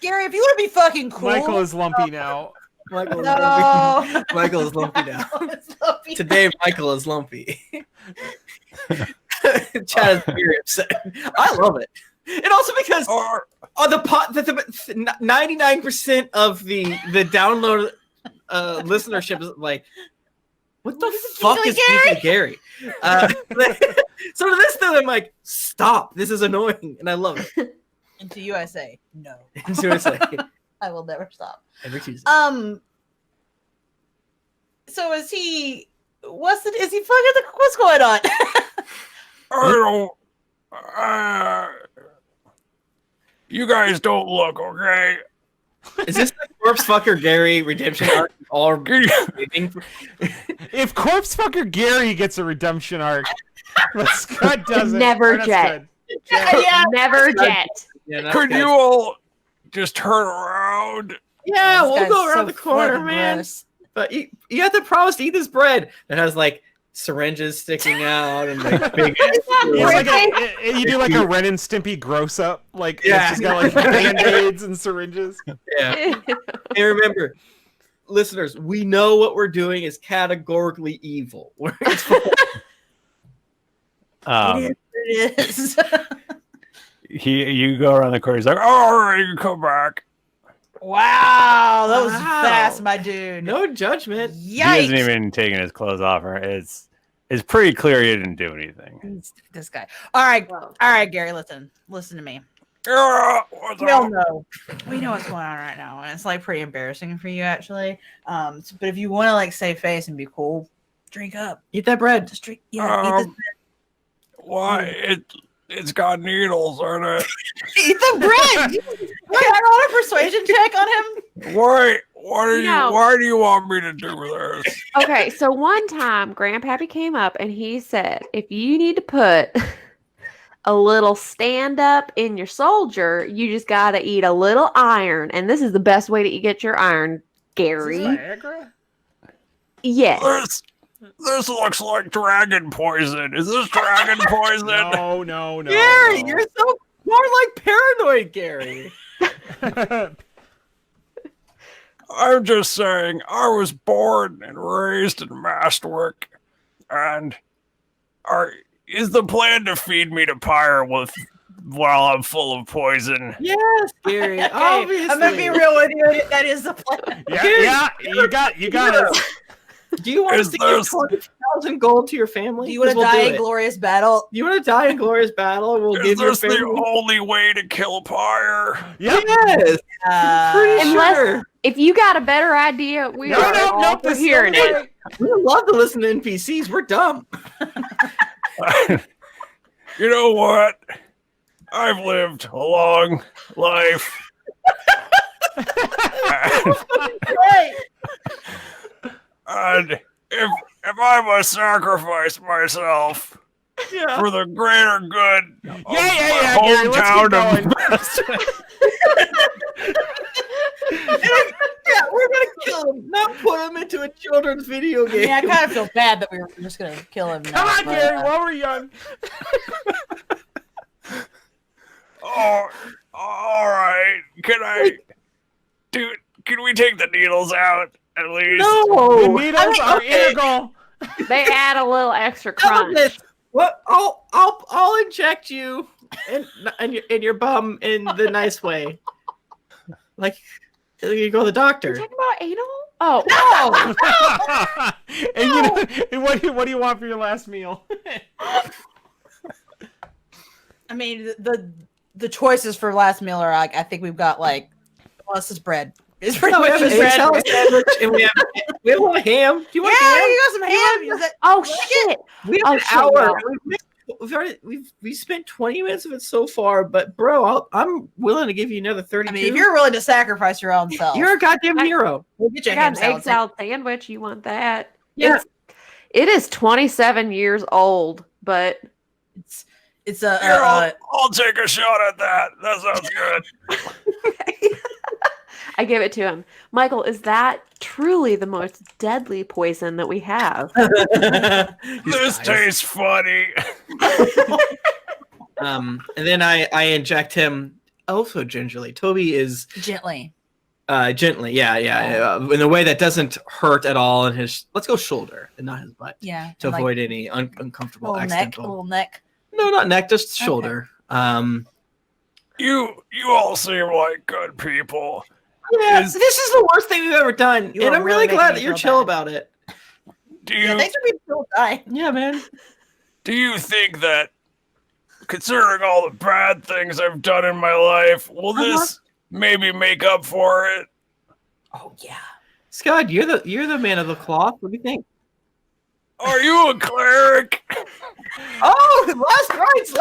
Gary, if you want to be fucking cool, Michael is lumpy now. Michael is No. lumpy. Michael is lumpy now. It's lumpy. Today, Michael is lumpy. Chad is very upset. I love it, and also because the 99% of the download listenership is like, what the fuck is Geekly Gary? So to this though, I'm like, stop. This is annoying, and I love it. Into USA. No. Seriously. I will never stop. Every Tuesday. So is he fucking what's going on? I don't. You guys don't look okay. Is this the Corpse Fucker Gary redemption arc? All If Corpse Fucker Gary gets a redemption arc, but Skud doesn't. Never or not Jet. Skud. Yeah. Never Jet. Yeah, Could you all just turn around? Yeah, This we'll guy's go around so the corner, fucking man. gross. But you have to promise to eat this bread that has like syringes sticking out and like big. You do like a Ren and Stimpy gross up, like Yeah. it's just got like band-aids and syringes. Yeah. And remember, listeners, we know what we're doing is categorically evil. It is. You go around the corner. He's like, All right, you can come back. Wow, that was Wow. fast, my dude. No judgment. he Yikes. isn't even taking his clothes off. It's pretty clear he didn't do anything. This guy. All right, Gary, listen to me. What's We all up? know. We know what's going on right now, and it's like pretty embarrassing for you, actually. But if you want to like save face and be cool, drink up. Eat that bread. Just drink. Yeah, eat, Why? It's got needles in it. eat the bread. Can I roll a persuasion check on him? Why? Why No. do you want me to do this? Okay, so one time Grandpappy came up and he said, if you need to put a little stand up in your soldier, you just got to eat a little iron. And this is the best way to get your iron, Is Gary. this Viagra? Yes. This looks like dragon poison. Is this dragon poison? No. Gary, you're so more like paranoid, Gary. I'm just saying, I was born and raised in Mastwick, and is the plan to feed me to Pyre while I'm full of poison? Yes, Gary. Okay, Obviously. I'm gonna be real with you. That is the plan. Yeah, you got it. Do you want us to give 20,000 gold to your family? Do you want to 'Cause we'll die do in it. glorious battle? You want to die in glorious battle? We'll Is give your this the family. only way to kill Pyre? Yep. Yes, pretty Unless- sure. If you got a better idea, we are all for this is hearing the it. way. We love to listen to NPCs. We're dumb. You know what? I've lived a long life. Right. And if I must sacrifice myself Yeah. for the greater good of Yeah, my Gary, let's keep hometown Yeah, we're gonna kill him, not put him into a children's video game. Yeah, I kind of feel bad that we were just gonna kill him. Come now, on, but, Gary, while we're young. Oh, all right. Can we take the needles out at least? The No. needles are Okay. integral. They add a little extra How about crunch. this? What? I'll inject you in your bum in the nice way. Like you go to the You're doctor. talking about anal? Oh, And you know, and what do you want for your last meal? I mean, the choices for last meal are like I think we've got like, well, this is bread. It's pretty No, we much have an just bread. egg sandwich and we have a little ham. Do you want Yeah, ham? you got some ham. Is that- oh shit! We have Oh, an shit, hour. no. We've spent 20 minutes of it so far, but bro, I'm willing to give you another 32. I mean, if you're willing to sacrifice your own self, You're a goddamn I- hero. we'll get you I a ham got an egg salad. salad sandwich. You want that? Yeah. It is 27 years old, but It's Here, I'll take a shot at that. That sounds good. I give it to him. Michael, is that truly the most deadly poison that we have? This tastes funny. And then I inject him also gingerly. Toby is gently. gently, yeah, in a way that doesn't hurt at all in his. Let's go shoulder and not his butt. Yeah. To and, like, avoid any uncomfortable little neck, accidental. little neck. No, not neck, just Okay. shoulder. You all seem like good people. Yeah, Is- this is the worst thing we've ever done, You and are I'm really really glad making that me you're feel chill bad. about it. Do Yeah, you thanks for being so kind. Yeah, man. do you think that considering all the bad things I've done in my life, will this maybe make up for it? Oh yeah, Skud, you're the man of the cloth. What do you think? Are you a cleric? Oh, last rites.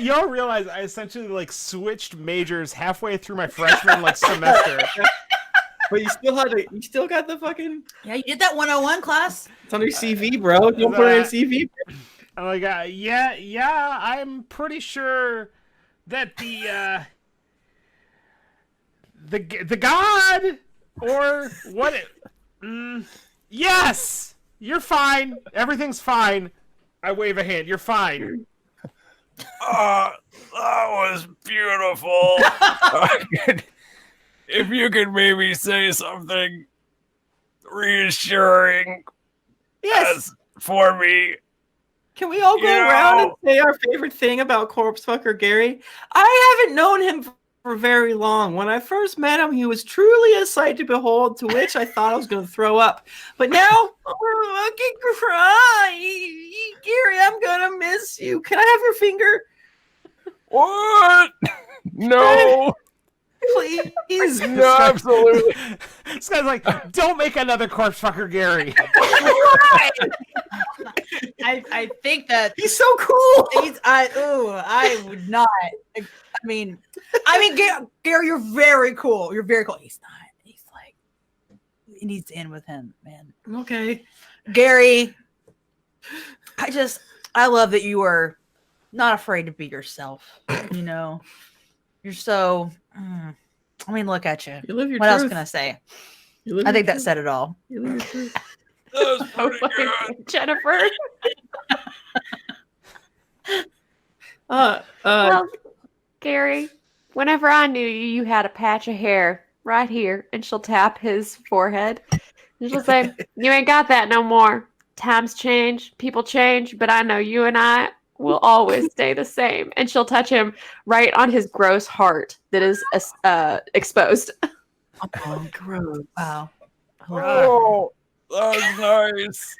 Y'all realize I essentially like switched majors halfway through my freshman like semester. But you still got the fucking. Yeah, you did that 101 class. It's on your CV, bro. Don't put it in your CV. I'm like, yeah, I'm pretty sure that the god or what? Yes, you're fine. Everything's fine. I wave a hand. You're fine. That was beautiful. If you could maybe say something reassuring for me. Can we all go around and say our favorite thing about Corpse Fucker Gary? I haven't known him for very long. When I first met him, he was truly a sight to behold, to which I thought I was going to throw up. But now, I can cry. Gary, I'm going to miss you. Can I have your finger? What? No. Please. No, absolutely. This guy's like, don't make another Corpse Fucker Gary. I think that he's so cool. I would not. I mean, Gary, you're very cool. You're very cool. He's not. He's like, he needs to end with him, man. Okay, Gary. I love that you are not afraid to be yourself. You know, you're so. I mean, look at you. You live your what truth. else can I say? I think that said it all. You live your truth. That was pretty good. Jennifer. Well, Gary, whenever I knew you, you had a patch of hair right here, and she'll tap his forehead, and she'll say, "You ain't got that no more. Times change, people change, but I know you and I will always stay the same." And she'll touch him right on his gross heart that is exposed. Oh, gross! Wow. Oh, that was nice.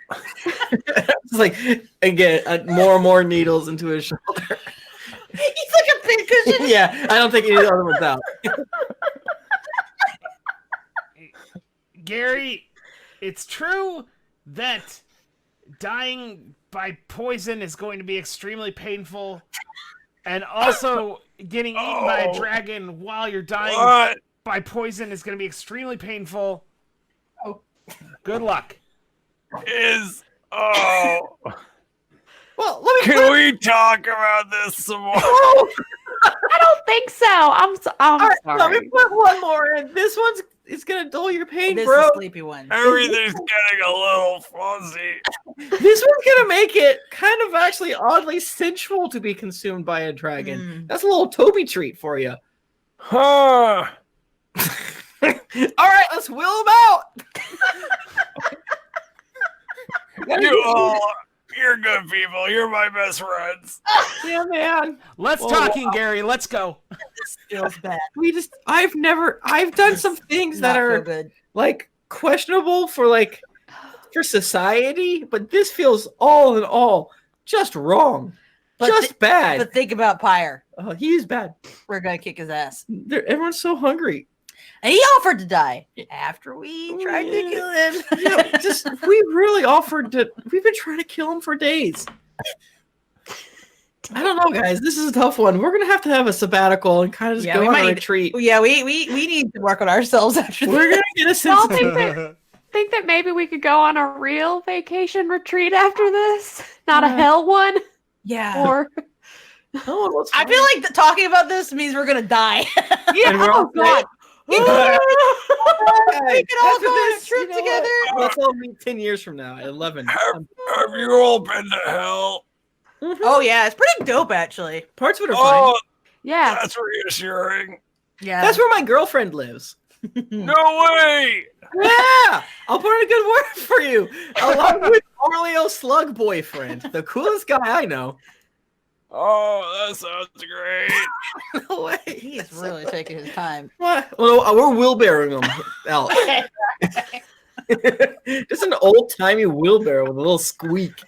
It's like again, more and more needles into his shoulder. He's like a big cushion. Yeah, I don't think any other one's out. Gary, it's true that dying by poison is going to be extremely painful, and also getting eaten by a dragon while you're dying by poison is going to be extremely painful. Oh, good luck. Well, Can we talk about this some more? I don't think so. I'm All right, sorry. let me put one more in. This one's it's gonna dull your pain, This bro. is a sleepy one. Everything's getting a little fuzzy. This one's gonna make it kind of actually oddly sensual to be consumed by a dragon. That's a little Toby treat for you. Huh. All right, let's wheel them out. You're good people. You're my best friends. Yeah, man. Let's talking, Gary. Let's go. This feels bad. I've done some things that are good. like questionable for society, but this feels all in all just wrong. Just bad. But think about Pyre. Oh, he's bad. We're gonna kick his ass. Everyone's so hungry. And he offered to die after we tried to kill him. Yeah, we really offered to. We've been trying to kill him for days. I don't know, guys. This is a tough one. We're gonna have a sabbatical and kind of just go on a retreat. Yeah, we need to work on ourselves after We're gonna get a sense. Y'all think that maybe we could go on a real vacation retreat after this, not a hell one. Yeah. Or I feel like talking about this means we're gonna die. Yeah. And we're all God. We can all go on a trip together. Let's all meet 10 years from now at 11. Have you all been to hell? Oh yeah, it's pretty dope actually. Parts of it are fine. Yeah. That's reassuring. Yeah. That's where my girlfriend lives. No way! Yeah! I'll put in a good word for you. Along with Orleo Slug Boyfriend, the coolest guy I know. Oh, that sounds great. No way. He is really taking his time. What? Well, we're wheelbarrowing him out. Just an old-timey wheelbarrow with a little squeak.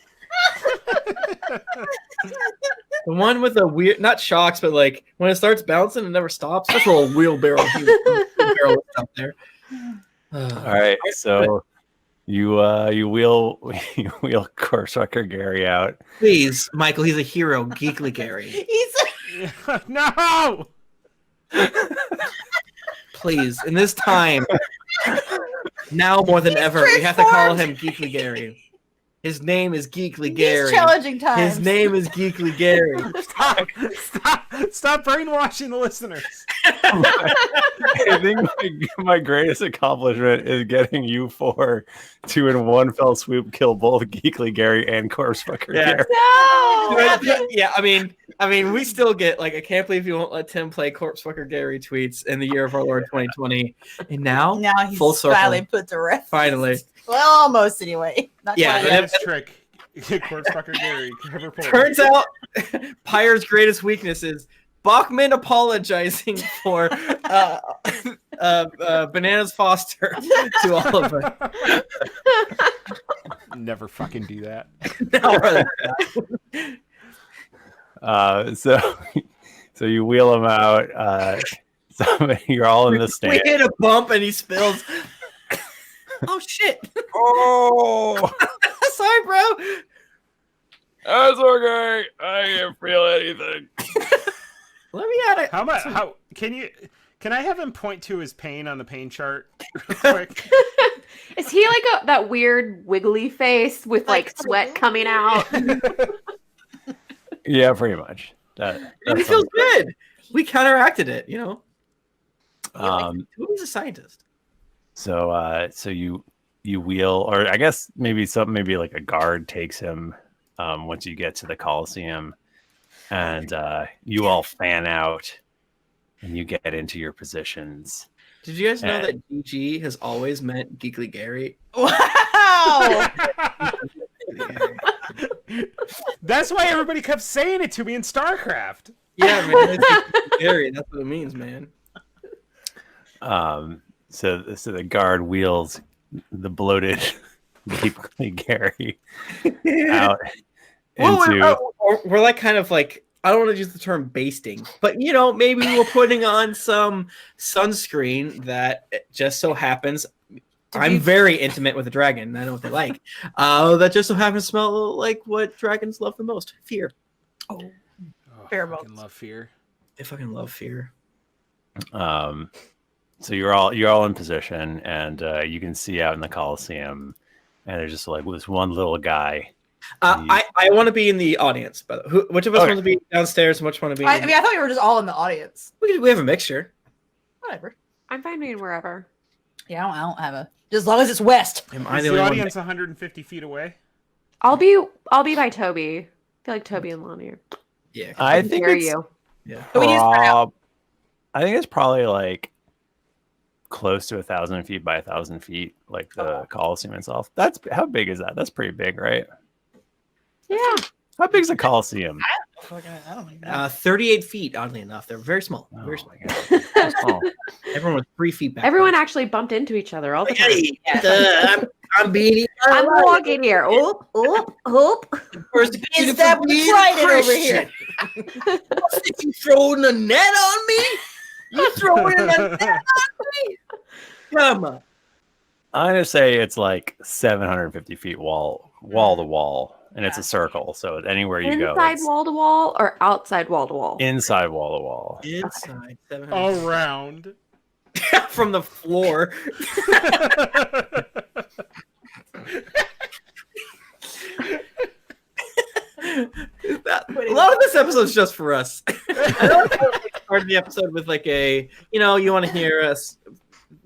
The one with the weird, not shocks, but like when it starts bouncing, it never stops. That's a little wheelbarrow. Wheelbarrow up there. All right, so you wheel Corpsewrecker Gary out. Please, Michael, he's a hero. Geekly Gary. He's No. Please, in this time, now more than ever, we have to call him Geekly Gary. His name is Geekly Gary. These challenging times. His name is Geekly Gary. Stop brainwashing the listeners. I think my greatest accomplishment is getting you four to in one fell swoop kill both Geekly Gary and Corpsewrecker Gary. No. Yeah, I mean, we still get like, I can't believe you won't let Tim play Corpsewrecker Gary tweets in the year of our Lord 2020, and now he's full circle. finally put to rest. Finally, Well, almost anyway. Not Yeah, quite. Yeah, this trick. Corpsewrecker Gary. Never pulled. turns out Pyre's greatest weakness is Bachmann apologizing for Bananas Foster to all of us. Never fucking do that. So you wheel him out. So you're all in the stand. We hit a bump and he spills. Oh shit! Oh, Sorry, bro. that's okay. I can't feel anything. Let me add it. How can I have him point to his pain on the pain chart real quick? Is he like that weird wiggly face with like sweat coming out? Yeah, pretty much. It feels good. We counteracted it, you know. Who's a scientist? So you wheel, or I guess maybe like a guard takes him once you get to the Coliseum, and you all fan out and you get into your positions. Did you guys know that GG has always meant Geekly Gary? Wow. That's why everybody kept saying it to me in StarCraft. Yeah, man. It's Geekly Gary. That's what it means, man. So the guard wheels the bloated Geekly Gary out into. We're like kind of like, I don't want to use the term basting, but you know, maybe we're putting on some sunscreen that just so happens. I'm very intimate with a dragon. I know what they like. That just so happens to smell like what dragons love the most: fear. Oh, I Pheromones. fucking love fear. They fucking love fear. So you're all in position, and you can see out in the Coliseum, and there's just like this one little guy. I want to be in the audience, but which of us want to be downstairs and which want to be? I mean, I thought we were just all in the audience. We have a mixture. Whatever. I'm fine being wherever. Yeah, I don't have a. Just as long as it's west. Am I Is the the only audience 150 feet away? I'll be by Toby. I feel like Toby and Lahni are. Yeah, I think Hear it's, you. yeah. But we need to spread out. I think it's probably like close to 1,000 feet by 1,000 feet, like the Coliseum itself. That's how big is that? That's pretty big, right? Yeah. How big is the Coliseum? I don't know. 38 feet. Oddly enough, they're very small. Oh Very small. my God. Small. Everyone was 3 feet back. Everyone actually bumped into each other all the time. I'm beating. I'm walking here. Oop, oop, oop. Is that right over here? You throwing the net on me? You throwing the net on me? Come on. I'm gonna say it's like 750 feet wall to wall, and it's a circle. So anywhere you go, Inside it's wall to wall or outside wall to wall? inside wall to wall. Inside 700 All round. from the floor. A lot of this episode is just for us. I know I started the episode with like a, you know, you want to hear us.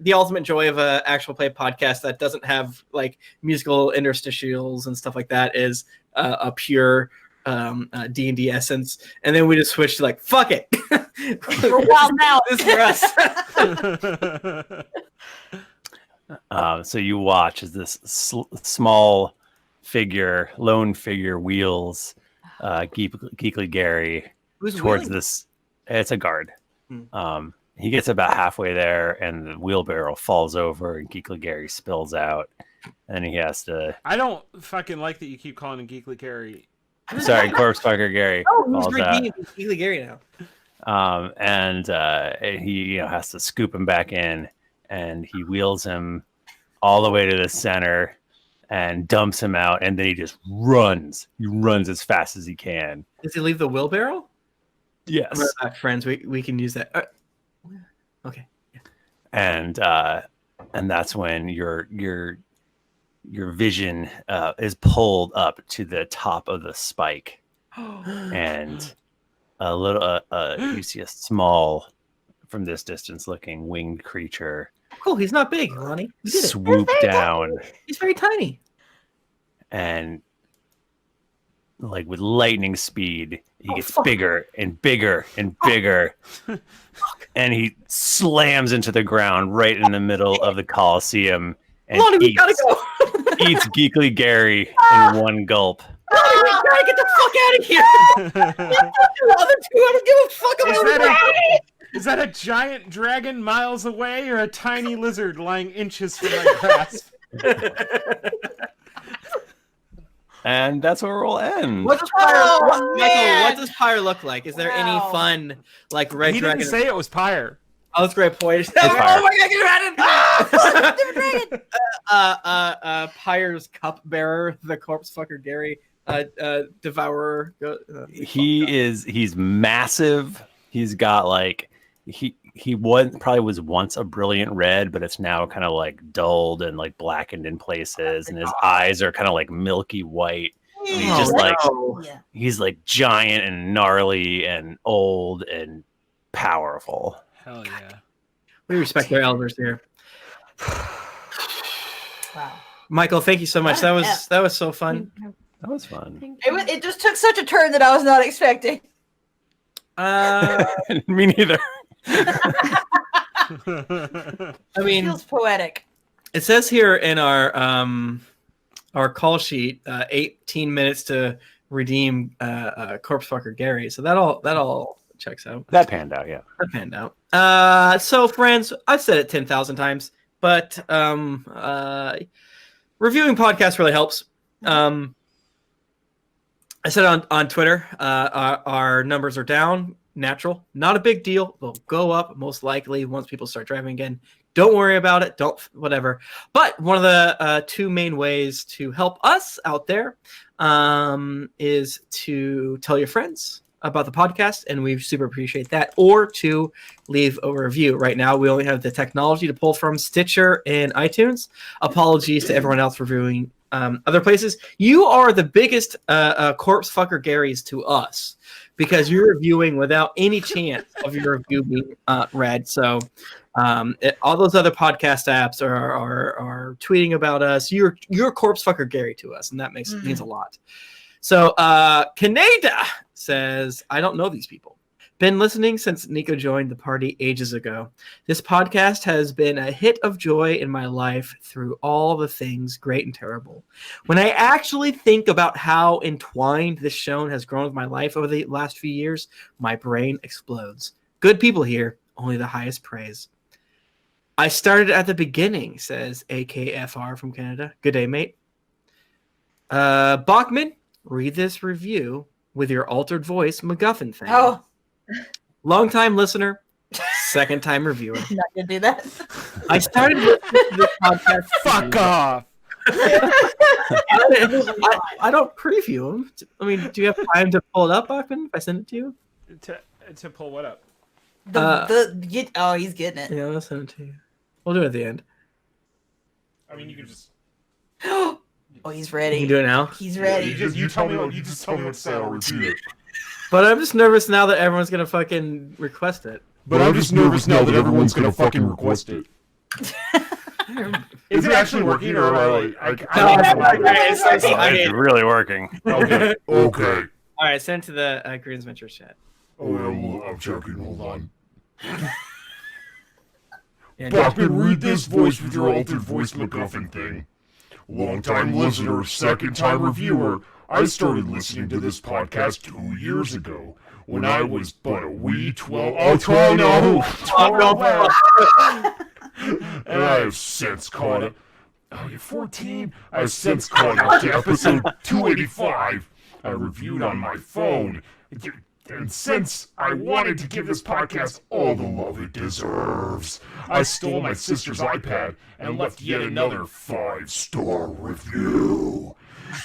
The ultimate joy of a actual play podcast that doesn't have like musical interstitials and stuff like that is a pure D&D essence, and then we just switched to like, fuck it. We're wild now. This is for us. So you watch as this small figure, lone figure, wheels Geekly Gary Who's towards wheeling? this. It's a guard. He gets about halfway there, and the wheelbarrow falls over, and Geekly Gary spills out, and he has to. I don't fucking like that you keep calling him Geekly Gary. Sorry, Corpse Fucker Gary. Oh, he's calls out. redeemed. He's Geekly Gary now. And he has to scoop him back in, and he wheels him all the way to the center and dumps him out, and then he just runs. He runs as fast as he can. Does he leave the wheelbarrow? Yes. Friends, we can use that. Okay. And that's when your vision is pulled up to the top of the spike, and a little you see a small, from this distance looking, winged creature. Cool. He's not big, Lahni. You did it. Swoop down, He's very tiny. and like with lightning speed, he gets fuck. bigger and bigger and bigger, and he slams into the ground right in the middle of the Coliseum and Lahni, we gotta go. eats Geekly Gary in one gulp. Lahni, we gotta get the fuck out of here. The other two, I don't give a fuck about Is that a giant dragon miles away or a tiny lizard lying inches from my grasp? And that's where we'll end. What does Pyre, Oh, Michael, man. what does Pyre look like? Is there any Wow. fun, like red He dragon? didn't say it was Pyre. Oh, that's great point. Pyre. Oh my god, get around it! Different dragon. Pyre's cupbearer, the corpse fucker Gary, devourer. He's massive. He's got like he probably was once a brilliant red, but it's now kind of like dulled and like blackened in places, and his eyes are kind of like milky white. And he's just like Yeah. he's like giant and gnarly and old and powerful. Hell yeah. We respect their elders here. Wow. Michael, thank you so much. That was so fun. That was fun. It just took such a turn that I was not expecting. Me neither. I It mean, feels poetic. it says here in our call sheet, 18 minutes to redeem corpse fucker Gary. So that all checks out. That panned out, yeah. That panned out. So friends, I've said it 10,000 times, but reviewing podcasts really helps. I said it on Twitter, our numbers are down. Natural, not a big deal. They'll go up most likely once people start driving again. Don't worry about it. Whatever. But one of the two main ways to help us out there is to tell your friends about the podcast, and we super appreciate that, or to leave a review. Right now, we only have the technology to pull from Stitcher and iTunes. Apologies to everyone else reviewing other places. You are the biggest corpse fucker Garys to us, because you're reviewing without any chance of your review being read. So all those other podcast apps are tweeting about us. You're corpse fucker Gary to us, and that means a lot. So Kaneda says, I don't know these people. Been listening since Nico joined the party ages ago. This podcast has been a hit of joy in my life through all the things great and terrible. When I actually think about how entwined this show has grown with my life over the last few years, my brain explodes. Good people here, only the highest praise. I started at the beginning, says AKFR from Canada. Good day, mate. Bachmann, read this review with your altered voice MacGuffin thing. Oh, Long-time listener, second-time reviewer. I'm not gonna do that. I started listening to this podcast. Fuck off. I don't preview them. I mean, do you have time to pull it up, Bachmann, if I send it to you? To pull what up? He's getting it. Yeah, I'll send it to you. We'll do it at the end. I mean, you can just. Oh, he's You ready. can do it now. He's ready. You tell me what to say. I'll repeat it. But I'm just nervous now that everyone's going to fucking request it. But I'm just nervous now that everyone's gonna fucking request it. Is it actually working or am I It's really working. Okay. Okay. All right, send it to the Greens Ventures chat. Oh, well, I'm joking. Hold on. Yeah, Bachmann, read this voice with your altered voice MacGuffin thing. Long-time listener, second-time reviewer. I started listening to this podcast 2 years ago when I was but a wee 12. Oh, 12, no! 12. And I have since caught it. Oh, you're 14? I have since caught up to episode 285. I reviewed on my phone. And since I wanted to give this podcast all the love it deserves, I stole my sister's iPad and left yet another 5-star review.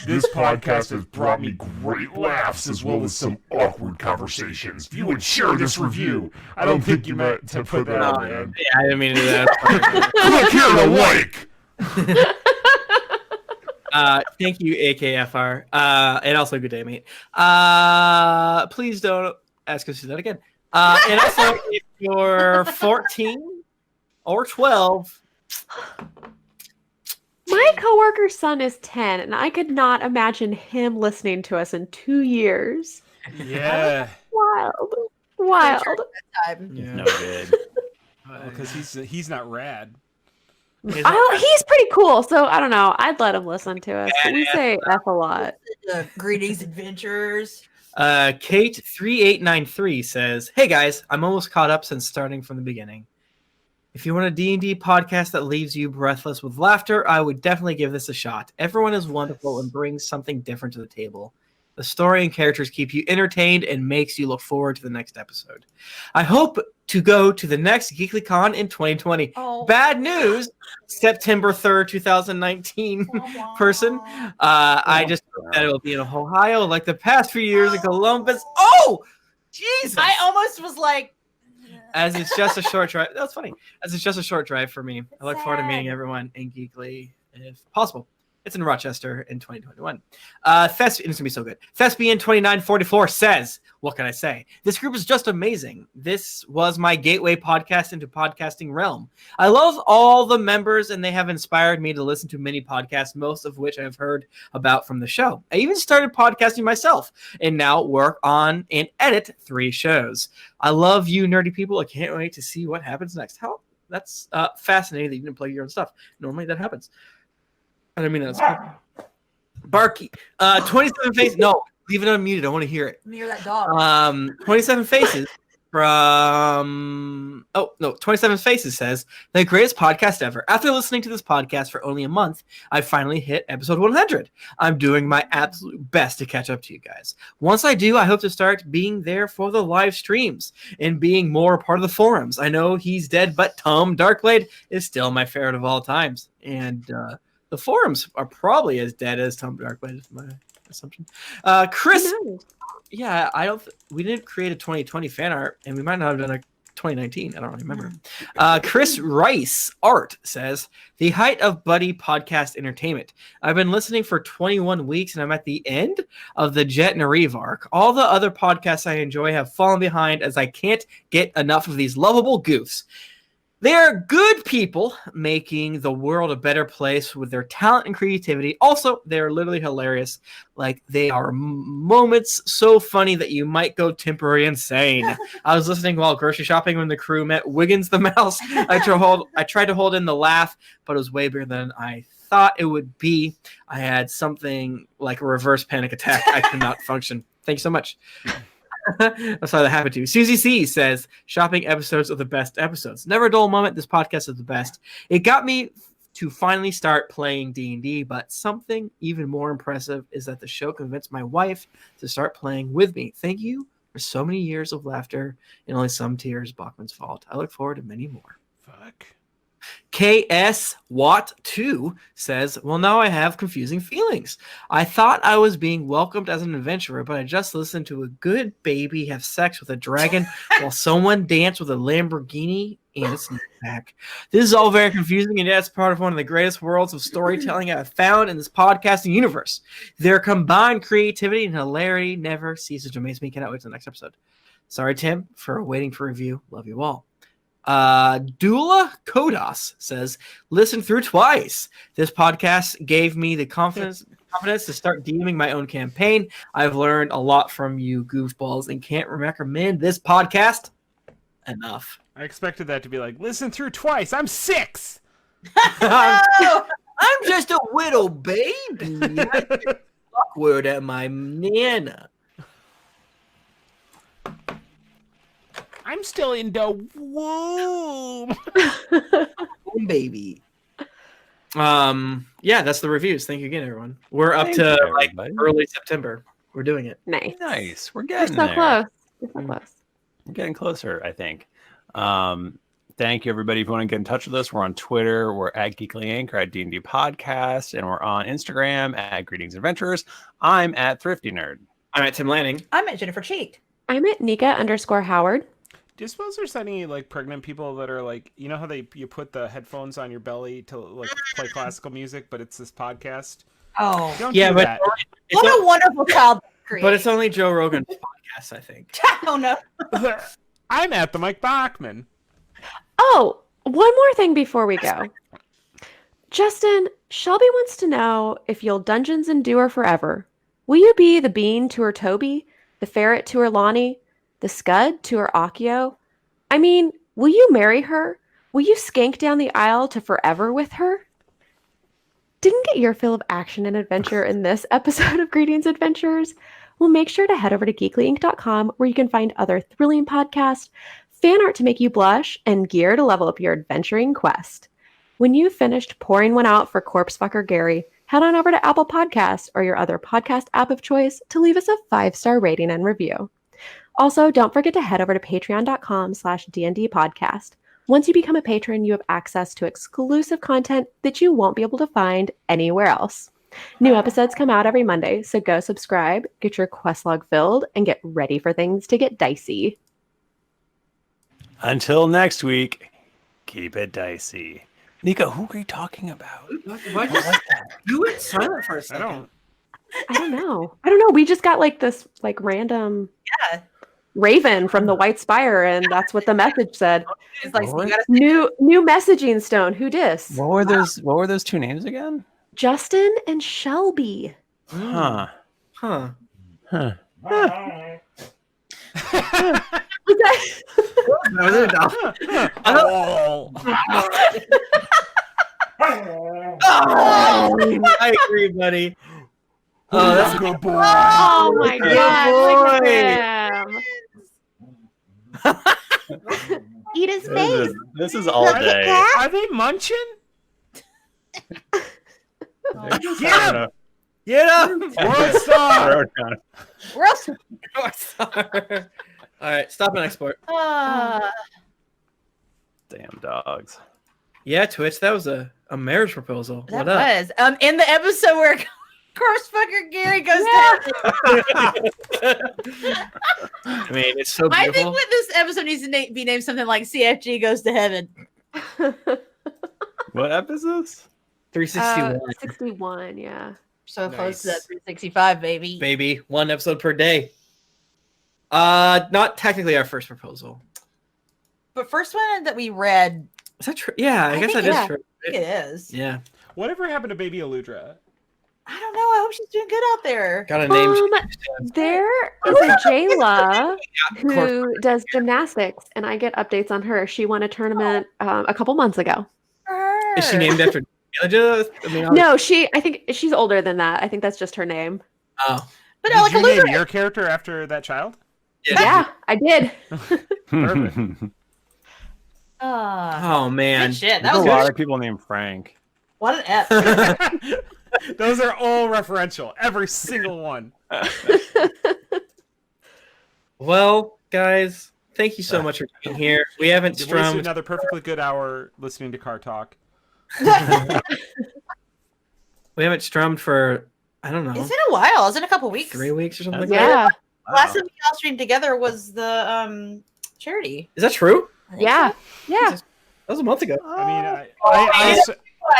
This podcast has brought me great laughs as well as some awkward conversations. If you would share this review, I don't think you meant to put that on, man. Yeah, I didn't mean to do that. Click here to like! Thank you, AKFR. And also, good day, mate. Please don't ask us to do that again. And also, if you're 14 or 12... My coworker's son is 10, and I could not imagine him listening to us in 2 years. Yeah. Wild. Yeah. No good. Because he's not rad. He's pretty cool, so I don't know. I'd let him listen to us. We say F a lot. Greetings, adventurers. Kate3893 says, "Hey guys, I'm almost caught up since starting from the beginning. If you want a D&D podcast that leaves you breathless with laughter, I would definitely give this a shot. Everyone is wonderful and brings something different to the table. The story and characters keep you entertained and makes you look forward to the next episode. I hope to go to the next GeeklyCon in 2020. Oh. Bad news, September 3rd, 2019 person. I just hope that it will be in Ohio like the past few years in Columbus. Oh, Jesus. I almost was like, As it's just a short drive. That's funny. As it's just a short drive for me. I look forward to meeting everyone in Geekly if possible. It's in Rochester in 2021. It's going to be so good. Thespian2944 says, what can I say? This group is just amazing. This was my gateway podcast into podcasting realm. I love all the members, and they have inspired me to listen to many podcasts, most of which I've heard about from the show. I even started podcasting myself and now work on and edit 3 shows. I love you nerdy people. I can't wait to see what happens next. That's fascinating that you didn't play your own stuff. Normally that happens. I don't mean that's cool. Barky. 27 faces. No, leave it unmuted. I want to hear it. near that dog. 27 faces from 27 faces says the greatest podcast ever. After listening to this podcast for only a month, I finally hit episode 100. I'm doing my absolute best to catch up to you guys. Once I do, I hope to start being there for the live streams and being more a part of the forums. I know he's dead, but Tom Darkblade is still my favorite of all times. And the forums are probably as dead as Tom Darkblade is my assumption. Chris, yeah, we didn't create a 2020 fan art, and we might not have done a 2019. I don't really remember. Chris Rice Art says, the height of buddy podcast entertainment. I've been listening for 21 weeks, and I'm at the end of the Jet and Reeve arc. All the other podcasts I enjoy have fallen behind as I can't get enough of these lovable goofs. They are good people making the world a better place with their talent and creativity. Also, they're literally hilarious. Like, they are moments so funny that you might go temporarily insane. I was listening while grocery shopping when the crew met Wiggins the mouse. I tried to hold in the laugh, but it was way bigger than I thought it would be. I had something like a reverse panic attack. I could not function. Thank you so much. I'm sorry that happened to you. Susie C says, shopping episodes of the best episodes. Never a dull moment. This podcast is the best. It got me to finally start playing D&D, but something even more impressive is that the show convinced my wife to start playing with me. Thank you for so many years of laughter and only some tears. Bachmann's fault. I look forward to many more. Fuck. KS Watt 2 says, well, now I have confusing feelings. I thought I was being welcomed as an adventurer, but I just listened to a good baby have sex with a dragon while someone danced with a Lamborghini and a sneak back. This is all very confusing, and that's part of one of the greatest worlds of storytelling I've found in this podcasting universe. Their combined creativity and hilarity never ceases to amaze me. Cannot wait to the next episode. Sorry, Tim, for waiting for a review. Love you all. Dula Kodas says, listen through twice. This podcast gave me the confidence to start DMing my own campaign. I've learned a lot from you goofballs and can't recommend this podcast enough. I expected that to be like, listen through twice. I'm 6. I'm just a little baby. Awkward at my nana. I'm still in the womb. Baby. Yeah, that's the reviews. Thank you again, everyone. We're up to everybody. early September. We're doing it. Nice. We're We're getting so there. close. We're so close. We're getting closer, I think. Thank you, everybody. If you want to get in touch with us, we're on Twitter. We're at GeeklyInc or at D&D Podcast. And we're on Instagram at Greetings Adventurers. I'm at Thrifty Nerd. I'm at Tim Lanning. I'm at Jennifer Cheat. I'm at Nika_Howard. Do you suppose there's any like pregnant people that are like, you know how you put the headphones on your belly to like play classical music, but it's this podcast? Oh, Don't Yeah, do but that. what a wonderful child. but it's only Joe Rogan's podcast, I think. Oh no. I'm at the Mike Bachmann. Oh, one more thing before we go. Justin, Shelby wants to know if you'll Dungeons Endure forever. Will you be the bean to her Toby, the ferret to her Lahni, the Skud to her Akio? I mean, will you marry her? Will you skank down the aisle to forever with her? Didn't get your fill of action and adventure in this episode of Greetings Adventurers? Well, make sure to head over to GeeklyInc.com where you can find other thrilling podcasts, fan art to make you blush, and gear to level up your adventuring quest. When you've finished pouring one out for Corpsefucker Gary, head on over to Apple Podcasts or your other podcast app of choice to leave us a 5-star rating and review. Also, don't forget to head over to patreon.com/DND podcast. Once you become a patron, you have access to exclusive content that you won't be able to find anywhere else. New episodes come out every Monday, so go subscribe, get your quest log filled, and get ready for things to get dicey. Until next week, keep it dicey. Nika, who are you talking about? What? You went silent for a second. I don't know. We just got like this like random raven from the White Spire, and that's what the message said. It's like What? you gotta New messaging stone. Who dis? What were those two names again? Justin and Shelby. Huh. Huh. Huh. Was that- Was it a dog? I agree, buddy. Oh, that's a good boy. Oh my Good god! boy. Look at him. Eat his face. This is all Look at day. that. Are they munching? They're just Get having him! Get up! World Star! Throw down. We're also All right, stop and export. Damn dogs. Yeah, Twitch, that was a marriage proposal. that What up? was in the episode where Corpsefucker Gary goes down. I mean, it's so I beautiful. think what this episode needs to be named something like CFG Goes to Heaven. What episode is this? 361. 61, yeah. So close to Nice. that 365, baby. Baby, one episode per day. Not technically our first proposal. But first one that we read, Is that true? Yeah, I guess think that is yeah. true. I think it is. Yeah. Whatever happened to Baby Aludra? I don't know. I hope she's doing good out there. Got a name. There is a Jayla who does gymnastics, and I get updates on her. She won a tournament a couple months ago. Is she named after? I mean, No, I think she's older than that. I think that's just her name. Oh. But Did no, like you a name loser. your character after that child? Yeah, I did. Perfect. Oh man. Good shit. That There's was a lot good. of people named Frank. What an F. Those are all referential. Every single one. Well, guys, thank you so much for being here. We haven't You've wasted strummed. another perfectly good hour listening to car talk. We haven't strummed for I don't know It's been a while. It's in a couple weeks. 3 weeks or something like that. Yeah, Last time we all streamed together was the charity. Is that true? I think yeah, so. yeah. That was a month ago. I mean, I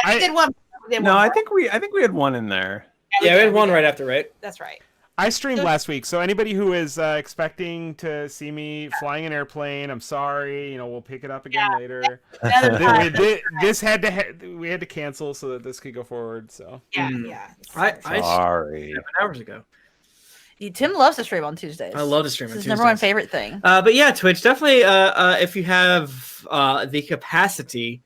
I did one. No, I think we had one in there. Yeah, we had one right after, right? That's right. I streamed last week, so anybody who is expecting to see me flying an airplane, I'm sorry. You know, we'll pick it up again later. Another time. We had to cancel so that this could go forward. So Yeah, Mm. yeah. I Sorry. 7 hours ago. Tim loves to stream on Tuesdays. I love to stream on It's his Tuesdays. number one favorite thing. But yeah, Twitch, definitely if you have the capacity,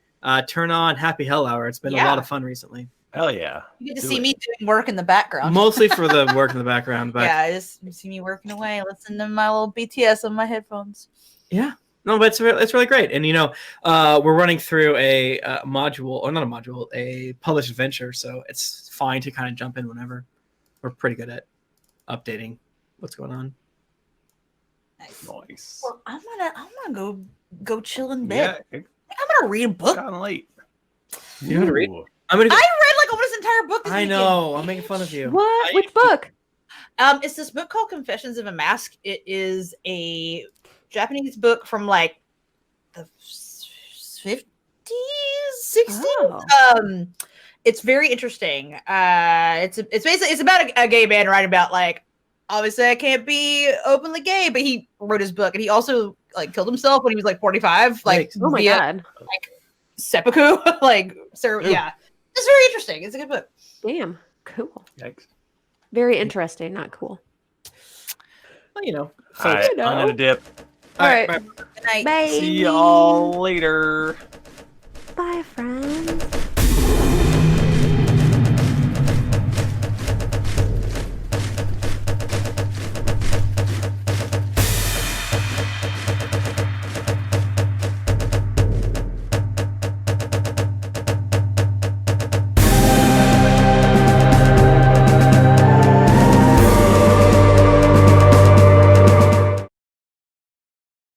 turn on Happy Hell Hour. It's been a lot of fun recently. Hell yeah. You get to Do see it. me doing work in the background. Mostly for the work in the background, but Yeah, just see me working away, listen to my little BTS on my headphones. yeah. No, but it's really great. And, you know, we're running through a module, or not a module, a published adventure. So it's fine to kind of jump in whenever. We're pretty good at updating what's going on. Nice. Well, I'm gonna go chill in bed. Yeah, I'm gonna read a book. kind of late. You know how to read? Ooh. I'm gonna. I read like almost this entire book. This I weekend. know. I'm making fun of you. What? Which book? It's this book called Confessions of a Mask. It is a Japanese book from like the 50s, 60s. Oh. It's very interesting. It's basically it's about a gay man writing about like obviously I can't be openly gay, but he wrote his book and he also like killed himself when he was like 45. Like Oh my god. like seppuku. like yeah, it's very interesting. It's a good book. Damn. Cool. Yikes. Very interesting. Not cool. Well, you know. All right, know. I'm gonna dip. All right. Bye. Good night. Bye. See y'all later. Bye, friends.